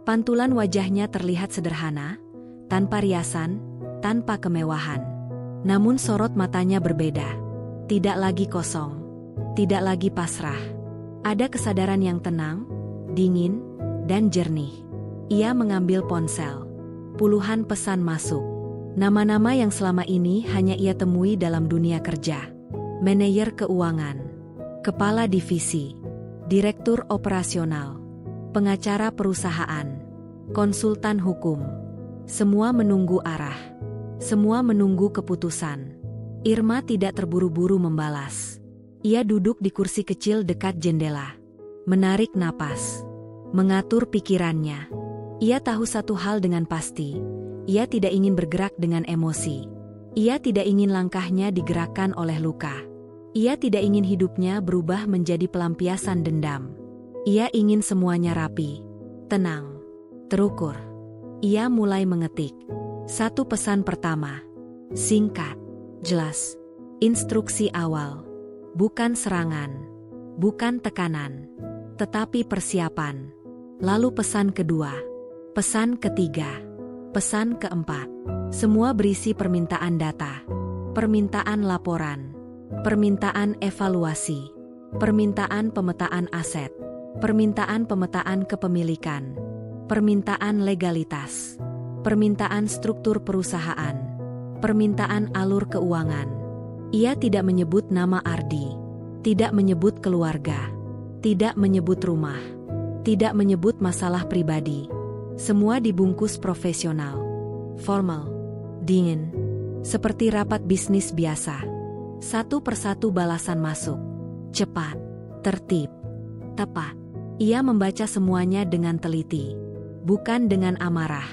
Pantulan wajahnya terlihat sederhana, tanpa riasan, tanpa kemewahan. Namun sorot matanya berbeda. Tidak lagi kosong, tidak lagi pasrah. Ada kesadaran yang tenang, dingin, dan jernih. Ia mengambil ponsel. Puluhan pesan masuk. Nama-nama yang selama ini hanya ia temui dalam dunia kerja. Manajer keuangan, kepala divisi, direktur operasional, pengacara perusahaan, konsultan hukum. Semua menunggu arah. Semua menunggu keputusan. Irma tidak terburu-buru membalas. Ia duduk di kursi kecil dekat jendela. Menarik napas. Mengatur pikirannya. Ia tahu satu hal dengan pasti. Ia tidak ingin bergerak dengan emosi. Ia tidak ingin langkahnya digerakkan oleh luka. Ia tidak ingin hidupnya berubah menjadi pelampiasan dendam. Ia ingin semuanya rapi, tenang, terukur. Ia mulai mengetik. Satu pesan pertama. Singkat, jelas. Instruksi awal. Bukan serangan, bukan tekanan, tetapi persiapan. Lalu pesan kedua, pesan ketiga, pesan keempat. Semua berisi permintaan data, permintaan laporan, permintaan evaluasi, permintaan pemetaan aset, permintaan pemetaan kepemilikan, permintaan legalitas, permintaan struktur perusahaan, permintaan alur keuangan. Ia tidak menyebut nama Ardi, tidak menyebut keluarga, tidak menyebut rumah, tidak menyebut masalah pribadi. Semua dibungkus profesional, formal, dingin, seperti rapat bisnis biasa. Satu persatu balasan masuk, cepat, tertib, tepat. Ia membaca semuanya dengan teliti, bukan dengan amarah,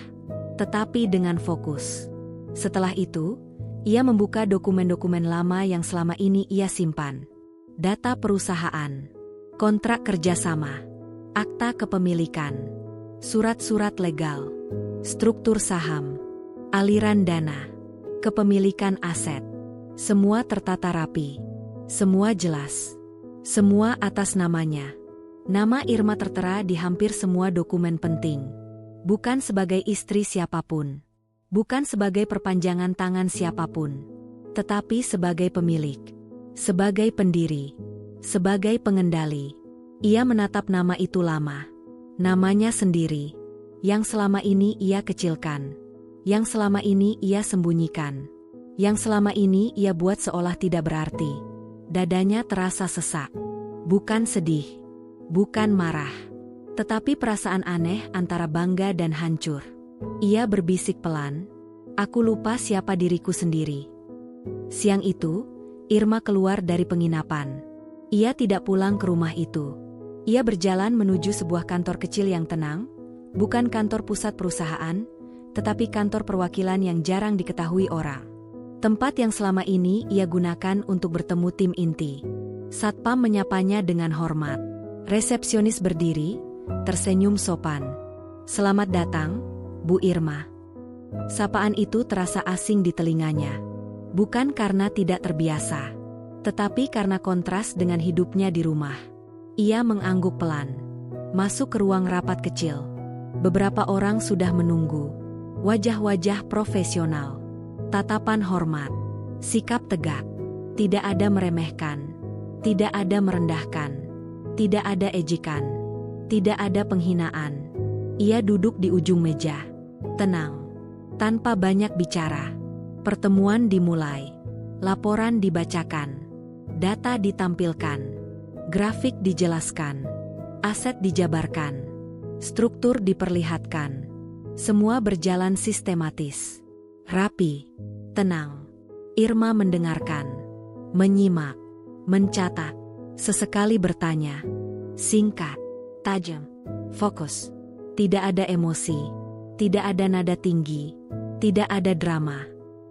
tetapi dengan fokus. Setelah itu, ia membuka dokumen-dokumen lama yang selama ini ia simpan. Data perusahaan, kontrak kerjasama, akta kepemilikan, surat-surat legal, struktur saham, aliran dana, kepemilikan aset. Semua tertata rapi, semua jelas, semua atas namanya. Nama Irma tertera di hampir semua dokumen penting. Bukan sebagai istri siapapun, bukan sebagai perpanjangan tangan siapapun, tetapi sebagai pemilik, sebagai pendiri, sebagai pengendali. Ia menatap nama itu lama. Namanya sendiri, yang selama ini ia kecilkan, yang selama ini ia sembunyikan, yang selama ini ia buat seolah tidak berarti. Dadanya terasa sesak. Bukan sedih, bukan marah, tetapi perasaan aneh antara bangga dan hancur. Ia berbisik pelan, "Aku lupa siapa diriku sendiri." Siang itu, Irma keluar dari penginapan. Ia tidak pulang ke rumah itu. Ia berjalan menuju sebuah kantor kecil yang tenang, bukan kantor pusat perusahaan, tetapi kantor perwakilan yang jarang diketahui orang. Tempat yang selama ini ia gunakan untuk bertemu tim inti. Satpam menyapanya dengan hormat. Resepsionis berdiri, tersenyum sopan. "Selamat datang, Bu Irma." Sapaan itu terasa asing di telinganya. Bukan karena tidak terbiasa, tetapi karena kontras dengan hidupnya di rumah. Ia mengangguk pelan, masuk ke ruang rapat kecil. Beberapa orang sudah menunggu. Wajah-wajah profesional, tatapan hormat, sikap tegak. Tidak ada meremehkan, tidak ada merendahkan, tidak ada ejekan, tidak ada penghinaan. Ia duduk di ujung meja, tenang, tanpa banyak bicara. Pertemuan dimulai, laporan dibacakan, data ditampilkan, grafik dijelaskan, aset dijabarkan, struktur diperlihatkan. Semua berjalan sistematis, rapi, tenang. Irma mendengarkan, menyimak, mencatat, sesekali bertanya. Singkat, tajam, fokus. Tidak ada emosi, tidak ada nada tinggi, tidak ada drama.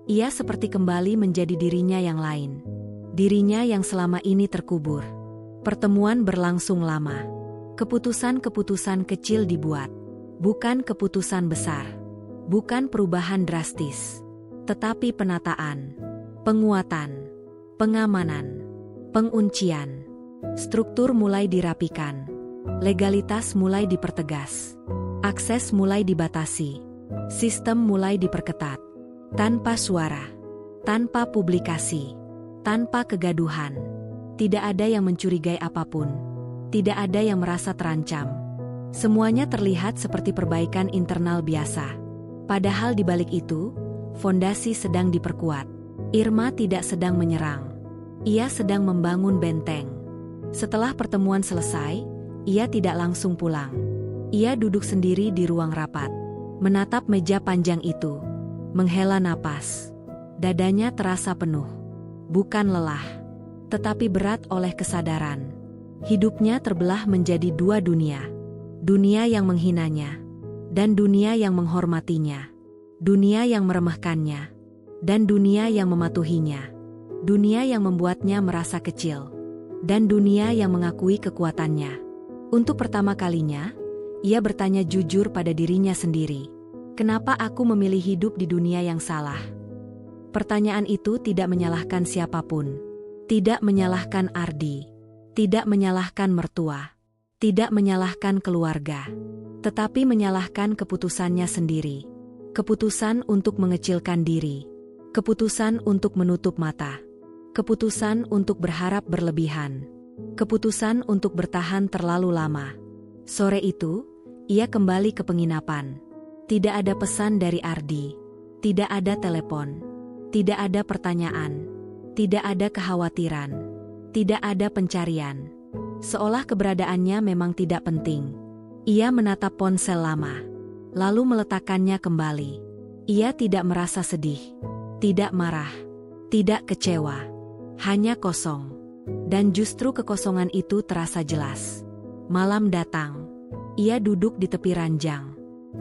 Ia seperti kembali menjadi dirinya yang lain. Dirinya yang selama ini terkubur. Pertemuan berlangsung lama. Keputusan-keputusan kecil dibuat. Bukan keputusan besar. Bukan perubahan drastis. Tetapi penataan, penguatan, pengamanan, penguncian. Struktur mulai dirapikan. Legalitas mulai dipertegas. Akses mulai dibatasi. Sistem mulai diperketat. Tanpa suara, tanpa publikasi, tanpa kegaduhan. Tidak ada yang mencurigai apapun. Tidak ada yang merasa terancam. Semuanya terlihat seperti perbaikan internal biasa. Padahal di balik itu, fondasi sedang diperkuat. Irma tidak sedang menyerang. Ia sedang membangun benteng. Setelah pertemuan selesai, ia tidak langsung pulang. Ia duduk sendiri di ruang rapat, menatap meja panjang itu. Menghela napas. Dadanya terasa penuh. Bukan lelah, tetapi berat oleh kesadaran. Hidupnya terbelah menjadi dua dunia. Dunia yang menghinanya, dan dunia yang menghormatinya. Dunia yang meremehkannya, dan dunia yang mematuhinya. dunia yang membuatnya merasa kecil, dan dunia yang mengakui kekuatannya. Untuk pertama kalinya, ia bertanya jujur pada dirinya sendiri, "Kenapa aku memilih hidup di dunia yang salah?" Pertanyaan itu tidak menyalahkan siapapun. Tidak menyalahkan Ardi, tidak menyalahkan mertua, tidak menyalahkan keluarga, tetapi menyalahkan keputusannya sendiri. Keputusan untuk mengecilkan diri, keputusan untuk menutup mata, keputusan untuk berharap berlebihan, keputusan untuk bertahan terlalu lama. Sore itu, ia kembali ke penginapan. Tidak ada pesan dari Ardi, tidak ada telepon, tidak ada pertanyaan, tidak ada kekhawatiran, tidak ada pencarian. Seolah keberadaannya memang tidak penting. Ia menatap ponsel lama, lalu meletakkannya kembali. Ia tidak merasa sedih, tidak marah, tidak kecewa, hanya kosong. Dan justru kekosongan itu terasa jelas. Malam datang. Ia duduk di tepi ranjang,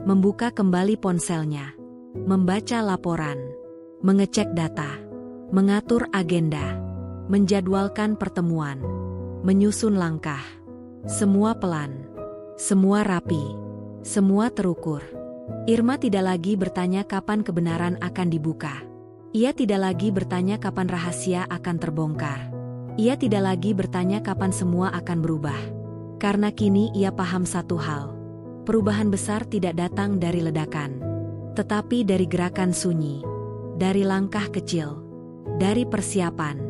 membuka kembali ponselnya, membaca laporan, mengecek data, mengatur agenda, menjadwalkan pertemuan, menyusun langkah. Semua pelan, semua rapi, semua terukur. Irma tidak lagi bertanya kapan kebenaran akan dibuka. Ia tidak lagi bertanya kapan rahasia akan terbongkar. Ia tidak lagi bertanya kapan semua akan berubah. Karena kini ia paham satu hal. Perubahan besar tidak datang dari ledakan, tetapi dari gerakan sunyi, dari langkah kecil, dari persiapan,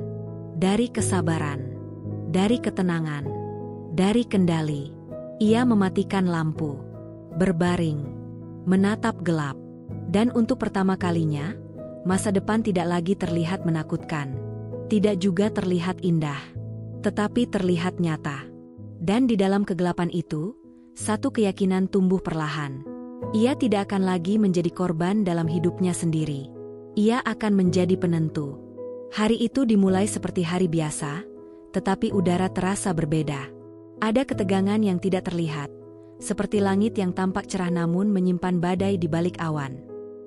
dari kesabaran, dari ketenangan, dari kendali. Ia mematikan lampu, berbaring, menatap gelap, dan untuk pertama kalinya, masa depan tidak lagi terlihat menakutkan, tidak juga terlihat indah, tetapi terlihat nyata. Dan di dalam kegelapan itu, satu keyakinan tumbuh perlahan. Ia tidak akan lagi menjadi korban dalam hidupnya sendiri. Ia akan menjadi penentu. Hari itu dimulai seperti hari biasa, tetapi udara terasa berbeda. Ada ketegangan yang tidak terlihat, seperti langit yang tampak cerah namun menyimpan badai di balik awan.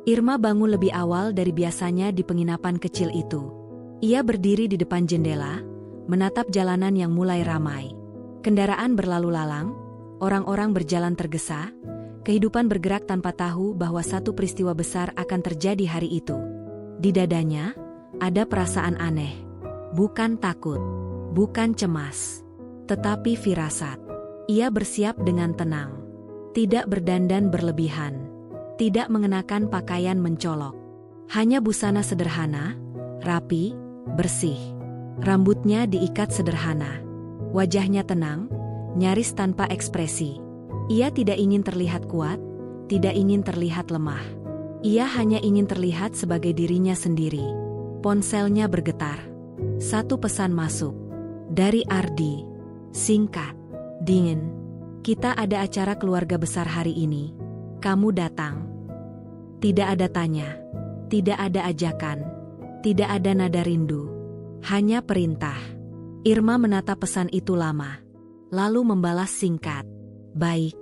Irma bangun lebih awal dari biasanya di penginapan kecil itu. Ia berdiri di depan jendela, menatap jalanan yang mulai ramai. Kendaraan berlalu lalang, orang-orang berjalan tergesa, kehidupan bergerak tanpa tahu bahwa satu peristiwa besar akan terjadi hari itu. Di dadanya, ada perasaan aneh. Bukan takut, bukan cemas, tetapi firasat. Ia bersiap dengan tenang, tidak berdandan berlebihan, tidak mengenakan pakaian mencolok. Hanya busana sederhana, rapi, bersih. Rambutnya diikat sederhana. Wajahnya tenang, nyaris tanpa ekspresi. Ia tidak ingin terlihat kuat, tidak ingin terlihat lemah. Ia hanya ingin terlihat sebagai dirinya sendiri. Ponselnya bergetar. Satu pesan masuk. Dari Ardi. Singkat. Dingin. "Kita ada acara keluarga besar hari ini. Kamu datang." Tidak ada tanya. Tidak ada ajakan. Tidak ada nada rindu. Hanya perintah. Irma menatap pesan itu lama, lalu membalas singkat, "Baik."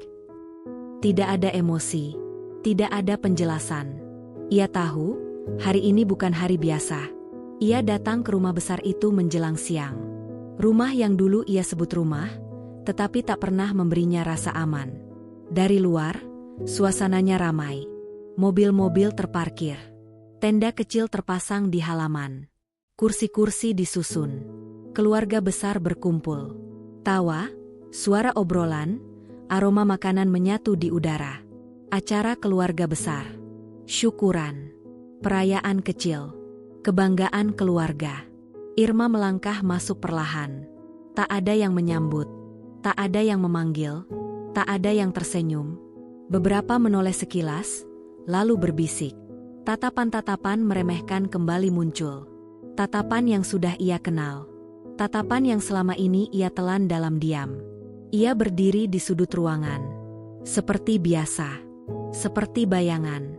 Tidak ada emosi, tidak ada penjelasan. Ia tahu, hari ini bukan hari biasa. Ia datang ke rumah besar itu menjelang siang. Rumah yang dulu ia sebut rumah, tetapi tak pernah memberinya rasa aman. Dari luar, suasananya ramai. Mobil-mobil terparkir. Tenda kecil terpasang di halaman. Kursi-kursi disusun. Keluarga besar berkumpul. Tawa, suara obrolan, aroma makanan menyatu di udara. Acara keluarga besar. Syukuran. Perayaan kecil. Kebanggaan keluarga. Irma melangkah masuk perlahan. Tak ada yang menyambut. Tak ada yang memanggil. Tak ada yang tersenyum. Beberapa menoleh sekilas, lalu berbisik. Tatapan-tatapan meremehkan kembali muncul. Tatapan yang sudah ia kenal. Tatapan yang selama ini ia telan dalam diam. Ia berdiri di sudut ruangan. Seperti biasa. Seperti bayangan.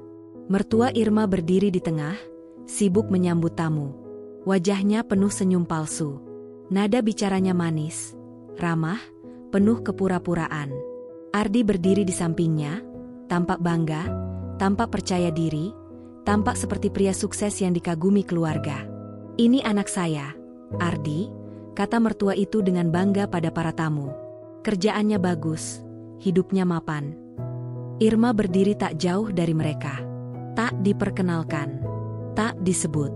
Mertua Irma berdiri di tengah, sibuk menyambut tamu. Wajahnya penuh senyum palsu. Nada bicaranya manis, ramah, penuh kepura-puraan. Ardi berdiri di sampingnya, tampak bangga, tampak percaya diri, tampak seperti pria sukses yang dikagumi keluarga. "Ini anak saya, Ardi," kata mertua itu dengan bangga pada para tamu. "Kerjaannya bagus, hidupnya mapan." Irma berdiri tak jauh dari mereka. Tak diperkenalkan, tak disebut,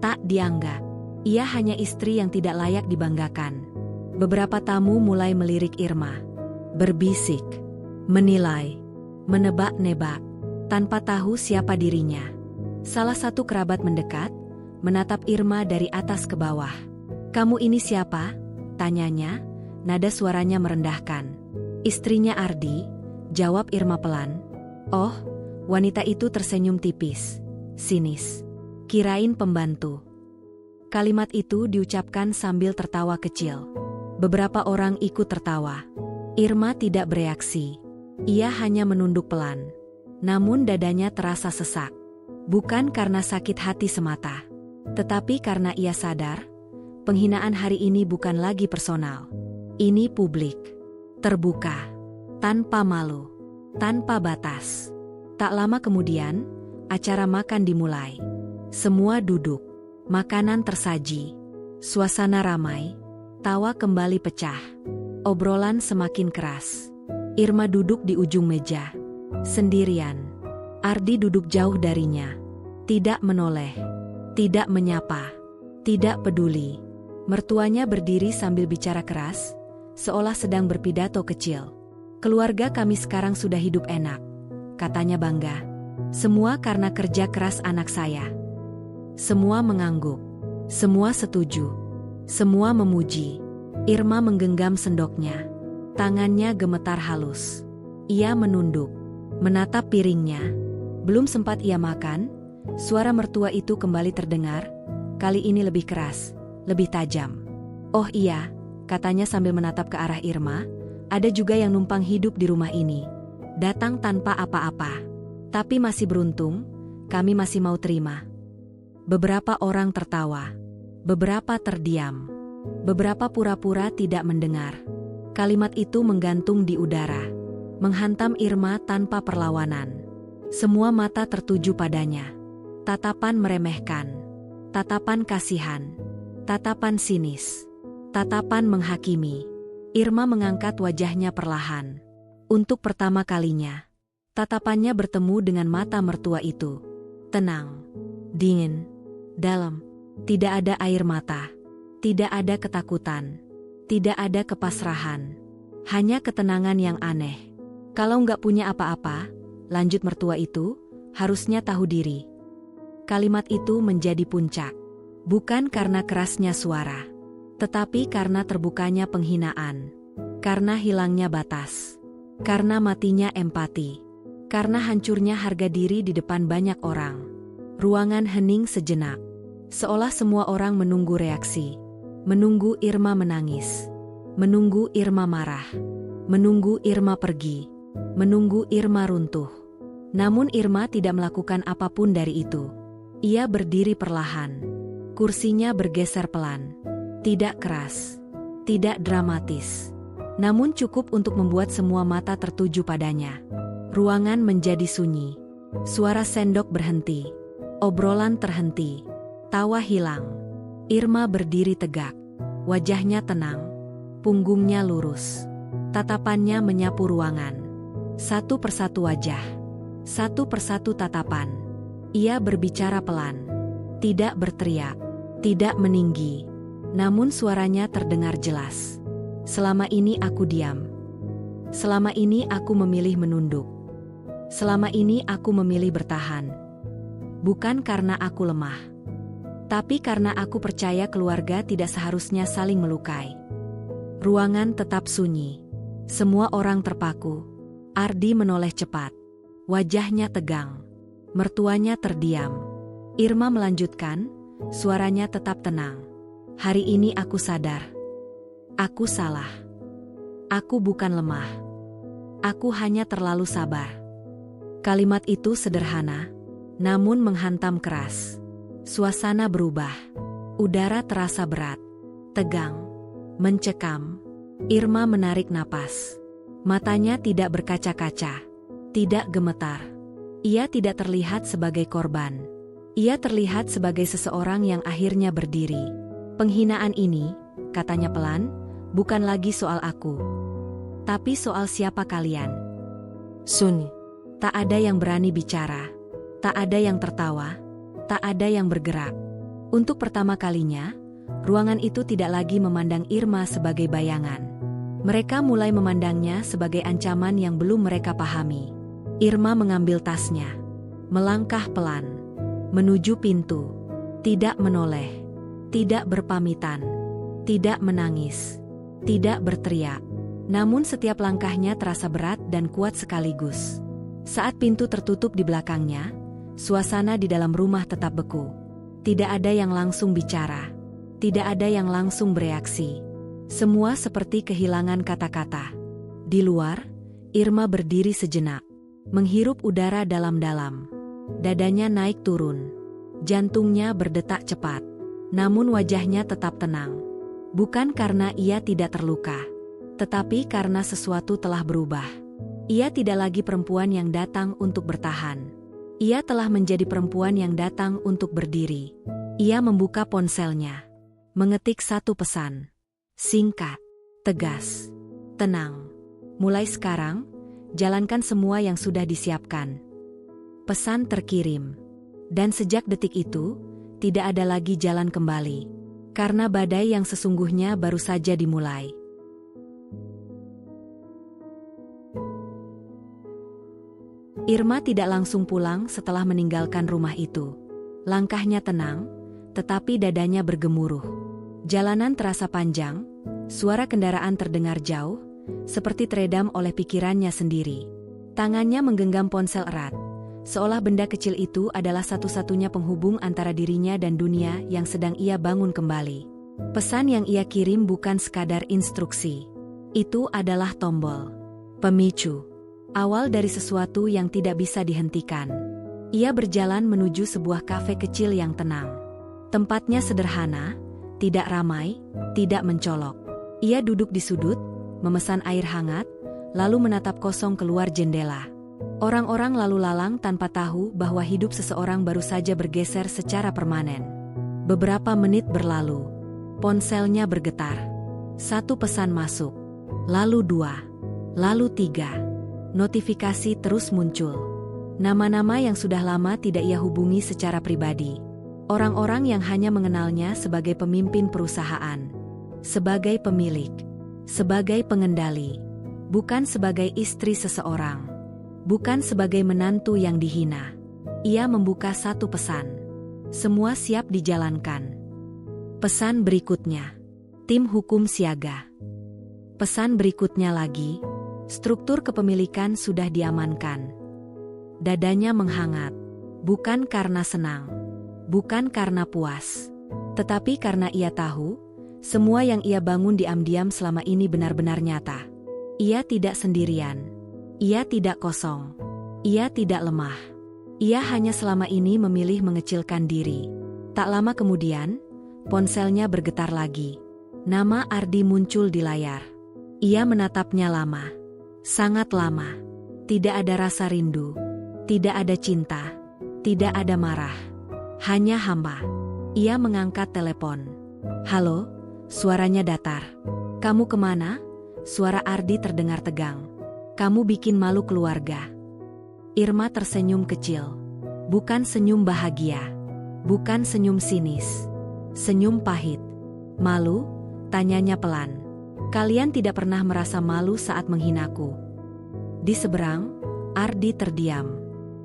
tak dianggap. Ia hanya istri yang tidak layak dibanggakan. Beberapa tamu mulai melirik Irma. Berbisik, menilai, menebak-nebak, tanpa tahu siapa dirinya. Salah satu kerabat mendekat, menatap Irma dari atas ke bawah. "Kamu ini siapa?" tanyanya, nada suaranya merendahkan. "Istrinya Ardi," jawab Irma pelan. "Oh," wanita itu tersenyum tipis, sinis. "Kirain pembantu." Kalimat itu diucapkan sambil tertawa kecil. Beberapa orang ikut tertawa. Irma tidak bereaksi. Ia hanya menunduk pelan. Namun dadanya terasa sesak. Bukan karena sakit hati semata, tetapi karena ia sadar, penghinaan hari ini bukan lagi personal. Ini publik, terbuka, tanpa malu, tanpa batas. Tak lama kemudian, acara makan dimulai. Semua duduk, makanan tersaji, suasana ramai, tawa kembali pecah, obrolan semakin keras. Irma duduk di ujung meja, sendirian. Ardi duduk jauh darinya, tidak menoleh, tidak menyapa, tidak peduli. Mertuanya berdiri sambil bicara keras, seolah sedang berpidato kecil. "Keluarga kami sekarang sudah hidup enak," katanya bangga. "Semua karena kerja keras anak saya." Semua mengangguk, semua setuju, semua memuji. Irma menggenggam sendoknya, tangannya gemetar halus. Ia menunduk, menatap piringnya. Belum sempat ia makan, suara mertua itu kembali terdengar, kali ini lebih keras, lebih tajam. "Oh iya," katanya sambil menatap ke arah Irma, "ada juga yang numpang hidup di rumah ini. Datang tanpa apa-apa. Tapi masih beruntung, kami masih mau terima." Beberapa orang tertawa, beberapa terdiam, beberapa pura-pura tidak mendengar. Kalimat itu menggantung di udara, menghantam Irma tanpa perlawanan. Semua mata tertuju padanya. Tatapan meremehkan, tatapan kasihan, tatapan sinis, tatapan menghakimi. Irma mengangkat wajahnya perlahan. Untuk pertama kalinya, tatapannya bertemu dengan mata mertua itu. Tenang, dingin, dalam. Tidak ada air mata, tidak ada ketakutan, tidak ada kepasrahan. Hanya ketenangan yang aneh. "Kalau nggak punya apa-apa," lanjut mertua itu, "harusnya tahu diri." Kalimat itu menjadi puncak. Bukan karena kerasnya suara, tetapi karena terbukanya penghinaan. Karena hilangnya batas. Karena matinya empati. Karena hancurnya harga diri di depan banyak orang. Ruangan hening sejenak. Seolah semua orang menunggu reaksi. Menunggu Irma menangis. Menunggu Irma marah. Menunggu Irma pergi. Menunggu Irma runtuh. Namun Irma tidak melakukan apapun dari itu. Ia berdiri perlahan. Kursinya bergeser pelan. Tidak keras. Tidak dramatis. Namun cukup untuk membuat semua mata tertuju padanya. Ruangan menjadi sunyi. Suara sendok berhenti. Obrolan terhenti. Tawa hilang. Irma berdiri tegak. Wajahnya tenang. Punggungnya lurus. Tatapannya menyapu ruangan. Satu persatu wajah. Satu persatu tatapan. Ia berbicara pelan. Tidak berteriak. Tidak meninggi. Namun suaranya terdengar jelas. "Selama ini aku diam. Selama ini aku memilih menunduk. Selama ini aku memilih bertahan. Bukan karena aku lemah, tapi karena aku percaya keluarga tidak seharusnya saling melukai." Ruangan tetap sunyi. Semua orang terpaku. Ardi menoleh cepat. Wajahnya tegang. Mertuanya terdiam. Irma melanjutkan, suaranya tetap tenang. "Hari ini aku sadar. Aku salah. Aku bukan lemah. Aku hanya terlalu sabar." Kalimat itu sederhana, namun menghantam keras. Suasana berubah. Udara terasa berat, tegang, mencekam. Irma menarik napas. Matanya tidak berkaca-kaca, tidak gemetar. Ia tidak terlihat sebagai korban. Ia terlihat sebagai seseorang yang akhirnya berdiri. Penghinaan ini, katanya pelan, bukan lagi soal aku. Tapi soal siapa kalian. Sun. Tak ada yang berani bicara. Tak ada yang tertawa. Tak ada yang bergerak. Untuk pertama kalinya, ruangan itu tidak lagi memandang Irma sebagai bayangan. Mereka mulai memandangnya sebagai ancaman yang belum mereka pahami. Irma mengambil tasnya. Melangkah pelan. Menuju pintu. Tidak menoleh. Tidak berpamitan. Tidak menangis. Tidak berteriak. Namun setiap langkahnya terasa berat dan kuat sekaligus. Saat pintu tertutup di belakangnya, suasana di dalam rumah tetap beku. Tidak ada yang langsung bicara. Tidak ada yang langsung bereaksi. Semua seperti kehilangan kata-kata. Di luar, Irma berdiri sejenak. Menghirup udara dalam-dalam. Dadanya naik turun. Jantungnya berdetak cepat. Namun wajahnya tetap tenang. Bukan karena ia tidak terluka, tetapi karena sesuatu telah berubah. Ia tidak lagi perempuan yang datang untuk bertahan. Ia telah menjadi perempuan yang datang untuk berdiri. Ia membuka ponselnya. Mengetik satu pesan. Singkat. Tegas. Tenang. Mulai sekarang, jalankan semua yang sudah disiapkan. Pesan terkirim. Dan sejak detik itu, tidak ada lagi jalan kembali. Karena badai yang sesungguhnya baru saja dimulai. Irma tidak langsung pulang setelah meninggalkan rumah itu. Langkahnya tenang, tetapi dadanya bergemuruh. Jalanan terasa panjang, suara kendaraan terdengar jauh, seperti teredam oleh pikirannya sendiri. Tangannya menggenggam ponsel erat, seolah benda kecil itu adalah satu-satunya penghubung antara dirinya dan dunia yang sedang ia bangun kembali. Pesan yang ia kirim bukan sekadar instruksi. Itu adalah tombol pemicu. Awal dari sesuatu yang tidak bisa dihentikan. Ia berjalan menuju sebuah kafe kecil yang tenang. Tempatnya sederhana, tidak ramai, tidak mencolok. Ia duduk di sudut, memesan air hangat, lalu menatap kosong keluar jendela. Orang-orang lalu lalang tanpa tahu bahwa hidup seseorang baru saja bergeser secara permanen. Beberapa menit berlalu. Ponselnya bergetar. Satu pesan masuk. Lalu 2. Lalu 3. Notifikasi terus muncul. Nama-nama yang sudah lama tidak ia hubungi secara pribadi. Orang-orang yang hanya mengenalnya sebagai pemimpin perusahaan. Sebagai pemilik. Sebagai pengendali. Bukan sebagai istri seseorang. Bukan sebagai menantu yang dihina. Ia membuka satu pesan. Semua siap dijalankan. Pesan berikutnya. Tim hukum siaga. Pesan berikutnya lagi. Struktur kepemilikan sudah diamankan. Dadanya menghangat. Bukan karena senang. Bukan karena puas. Tetapi karena ia tahu, semua yang ia bangun diam-diam selama ini benar-benar nyata. Ia tidak sendirian. Ia tidak kosong. Ia tidak lemah. Ia hanya selama ini memilih mengecilkan diri. Tak lama kemudian, ponselnya bergetar lagi. Nama Ardi muncul di layar. Ia menatapnya lama. Sangat lama. Tidak ada rasa rindu. Tidak ada cinta. Tidak ada marah. Hanya hampa. Ia mengangkat telepon. Halo, suaranya datar. Kamu kemana? Suara Ardi terdengar tegang. Kamu bikin malu keluarga. Irma tersenyum kecil. Bukan senyum bahagia. Bukan senyum sinis. Senyum pahit. Malu? Tanyanya pelan. Kalian tidak pernah merasa malu saat menghinaku. Di seberang, Ardi terdiam.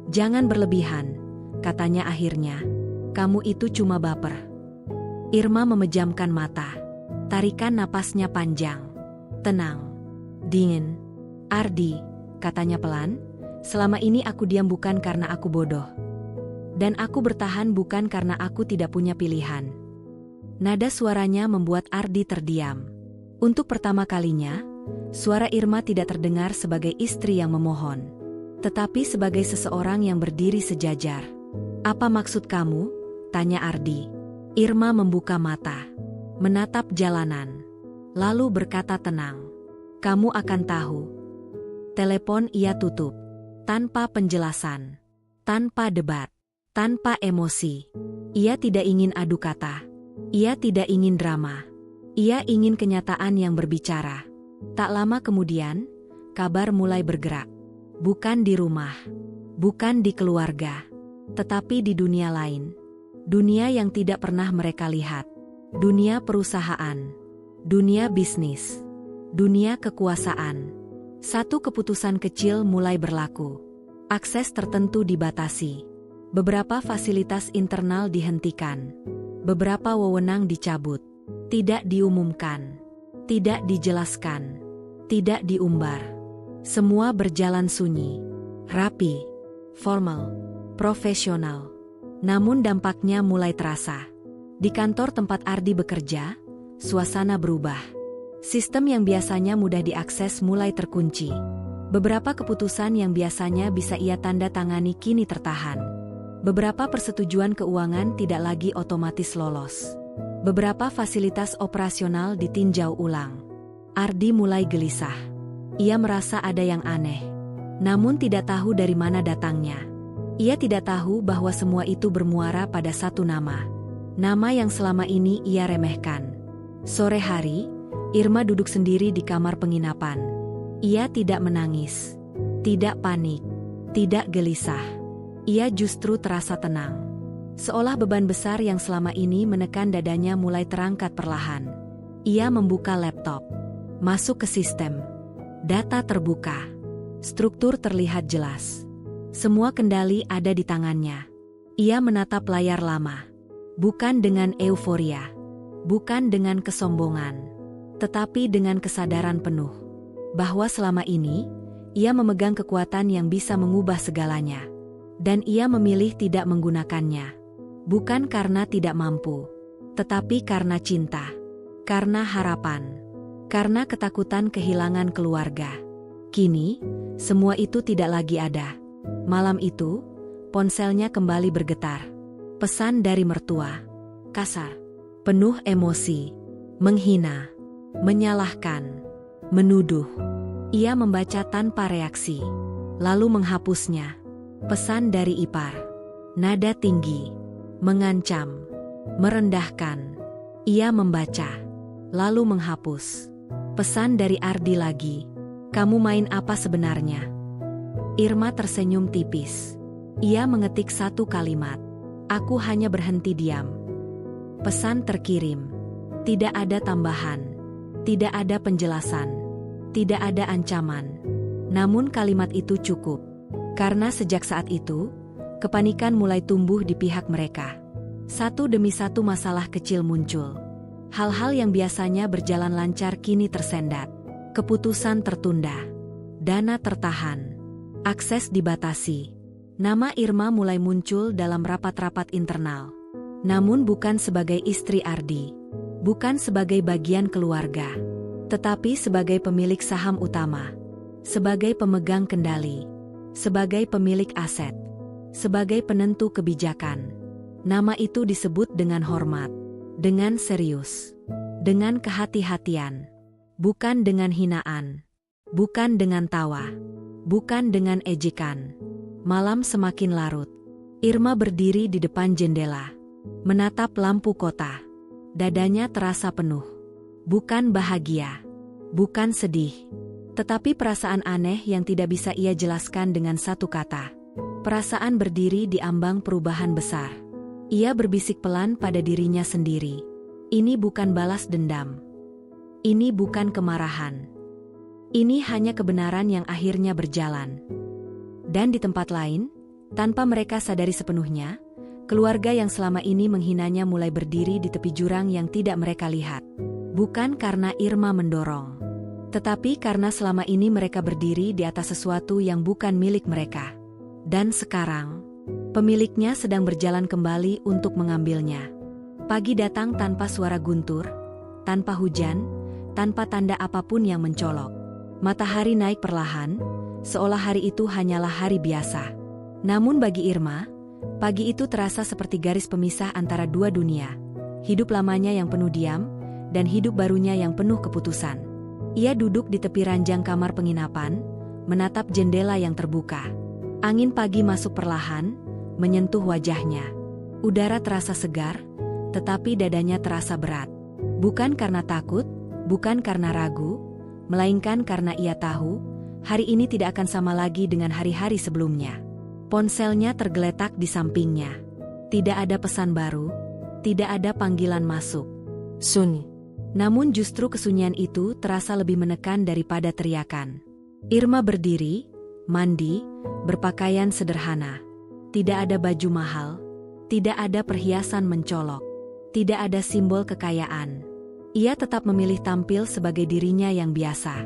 Jangan berlebihan, katanya akhirnya. Kamu itu cuma baper. Irma memejamkan mata. Tarikan napasnya panjang. Tenang. Dingin. Ardi, katanya pelan, selama ini aku diam bukan karena aku bodoh. Dan aku bertahan bukan karena aku tidak punya pilihan. Nada suaranya membuat Ardi terdiam. Untuk pertama kalinya, suara Irma tidak terdengar sebagai istri yang memohon, tetapi sebagai seseorang yang berdiri sejajar. Apa maksud kamu? Tanya Ardi. Irma membuka mata, menatap jalanan, lalu berkata tenang. Kamu akan tahu. Telepon ia tutup. Tanpa penjelasan. Tanpa debat. tanpa emosi. Ia tidak ingin adu kata. Ia tidak ingin drama. Ia ingin kenyataan yang berbicara. Tak lama kemudian, kabar mulai bergerak. Bukan di rumah, bukan di keluarga, tetapi di dunia lain. Dunia yang tidak pernah mereka lihat. Dunia perusahaan, dunia bisnis, dunia kekuasaan. Satu keputusan kecil mulai berlaku. Akses tertentu dibatasi. Beberapa fasilitas internal dihentikan. Beberapa wewenang dicabut. Tidak diumumkan. Tidak dijelaskan. Tidak diumbar. Semua berjalan sunyi, rapi, formal, profesional. Namun dampaknya mulai terasa. Di kantor tempat Ardi bekerja, suasana berubah. Sistem yang biasanya mudah diakses mulai terkunci. Beberapa keputusan yang biasanya bisa ia tanda tangani kini tertahan. Beberapa persetujuan keuangan tidak lagi otomatis lolos. Beberapa fasilitas operasional ditinjau ulang. Ardi mulai gelisah. Ia merasa ada yang aneh, namun tidak tahu dari mana datangnya. Ia tidak tahu bahwa semua itu bermuara pada satu nama. Nama yang selama ini ia remehkan. Sore hari, Irma duduk sendiri di kamar penginapan. Ia tidak menangis, tidak panik, tidak gelisah. Ia justru terasa tenang. Seolah beban besar yang selama ini menekan dadanya mulai terangkat perlahan. Ia membuka laptop, masuk ke sistem. Data terbuka. Struktur terlihat jelas. Semua kendali ada di tangannya. Ia menatap layar lama. Bukan dengan euforia. Bukan dengan kesombongan. Tetapi dengan kesadaran penuh. Bahwa selama ini, ia memegang kekuatan yang bisa mengubah segalanya. Dan ia memilih tidak menggunakannya. Bukan karena tidak mampu. Tetapi karena cinta. Karena harapan. Karena ketakutan kehilangan keluarga. Kini, semua itu tidak lagi ada. Malam itu, ponselnya kembali bergetar. Pesan dari mertua. Kasar. Penuh emosi. Menghina. Menyalahkan. Menuduh. Ia membaca tanpa reaksi. Lalu menghapusnya. Pesan dari ipar. Nada tinggi. Mengancam. Merendahkan. Ia membaca. Lalu menghapus. Pesan dari Ardi lagi. Kamu main apa sebenarnya? Irma tersenyum tipis. Ia mengetik satu kalimat. Aku hanya berhenti diam. Pesan terkirim. Tidak ada tambahan. Tidak ada penjelasan. Tidak ada ancaman. Namun kalimat itu cukup. Karena sejak saat itu, kepanikan mulai tumbuh di pihak mereka. Satu demi satu masalah kecil muncul. Hal-hal yang biasanya berjalan lancar kini tersendat. Keputusan tertunda. Dana tertahan. Akses dibatasi. Nama Irma mulai muncul dalam rapat-rapat internal. Namun bukan sebagai istri Ardi. Bukan sebagai bagian keluarga. Tetapi sebagai pemilik saham utama. Sebagai pemegang kendali. Sebagai pemilik aset. Sebagai penentu kebijakan. Nama itu disebut dengan hormat. Dengan serius. Dengan kehati-hatian. Bukan dengan hinaan. Bukan dengan tawa. Bukan dengan ejekan. Malam semakin larut. Irma berdiri di depan jendela. Menatap lampu kota. Dadanya terasa penuh. Bukan bahagia. Bukan sedih. Tetapi perasaan aneh yang tidak bisa ia jelaskan dengan satu kata. Perasaan berdiri di ambang perubahan besar. Ia berbisik pelan pada dirinya sendiri. Ini bukan balas dendam. Ini bukan kemarahan. Ini hanya kebenaran yang akhirnya berjalan. Dan di tempat lain, tanpa mereka sadari sepenuhnya, keluarga yang selama ini menghinanya mulai berdiri di tepi jurang yang tidak mereka lihat. Bukan karena Irma mendorong. Tetapi karena selama ini mereka berdiri di atas sesuatu yang bukan milik mereka. Dan sekarang, pemiliknya sedang berjalan kembali untuk mengambilnya. Pagi datang tanpa suara guntur, tanpa hujan, tanpa tanda apapun yang mencolok. Matahari naik perlahan, seolah hari itu hanyalah hari biasa. Namun bagi Irma, pagi itu terasa seperti garis pemisah antara dua dunia. Hidup lamanya yang penuh diam, dan hidup barunya yang penuh keputusan. Ia duduk di tepi ranjang kamar penginapan, menatap jendela yang terbuka. Angin pagi masuk perlahan, menyentuh wajahnya. Udara terasa segar, tetapi dadanya terasa berat. Bukan karena takut, bukan karena ragu, melainkan karena ia tahu, hari ini tidak akan sama lagi dengan hari-hari sebelumnya. Ponselnya tergeletak di sampingnya. Tidak ada pesan baru, tidak ada panggilan masuk. Sunyi. Namun justru kesunyian itu terasa lebih menekan daripada teriakan. Irma berdiri, mandi, berpakaian sederhana. Tidak ada baju mahal, tidak ada perhiasan mencolok, tidak ada simbol kekayaan. Ia tetap memilih tampil sebagai dirinya yang biasa.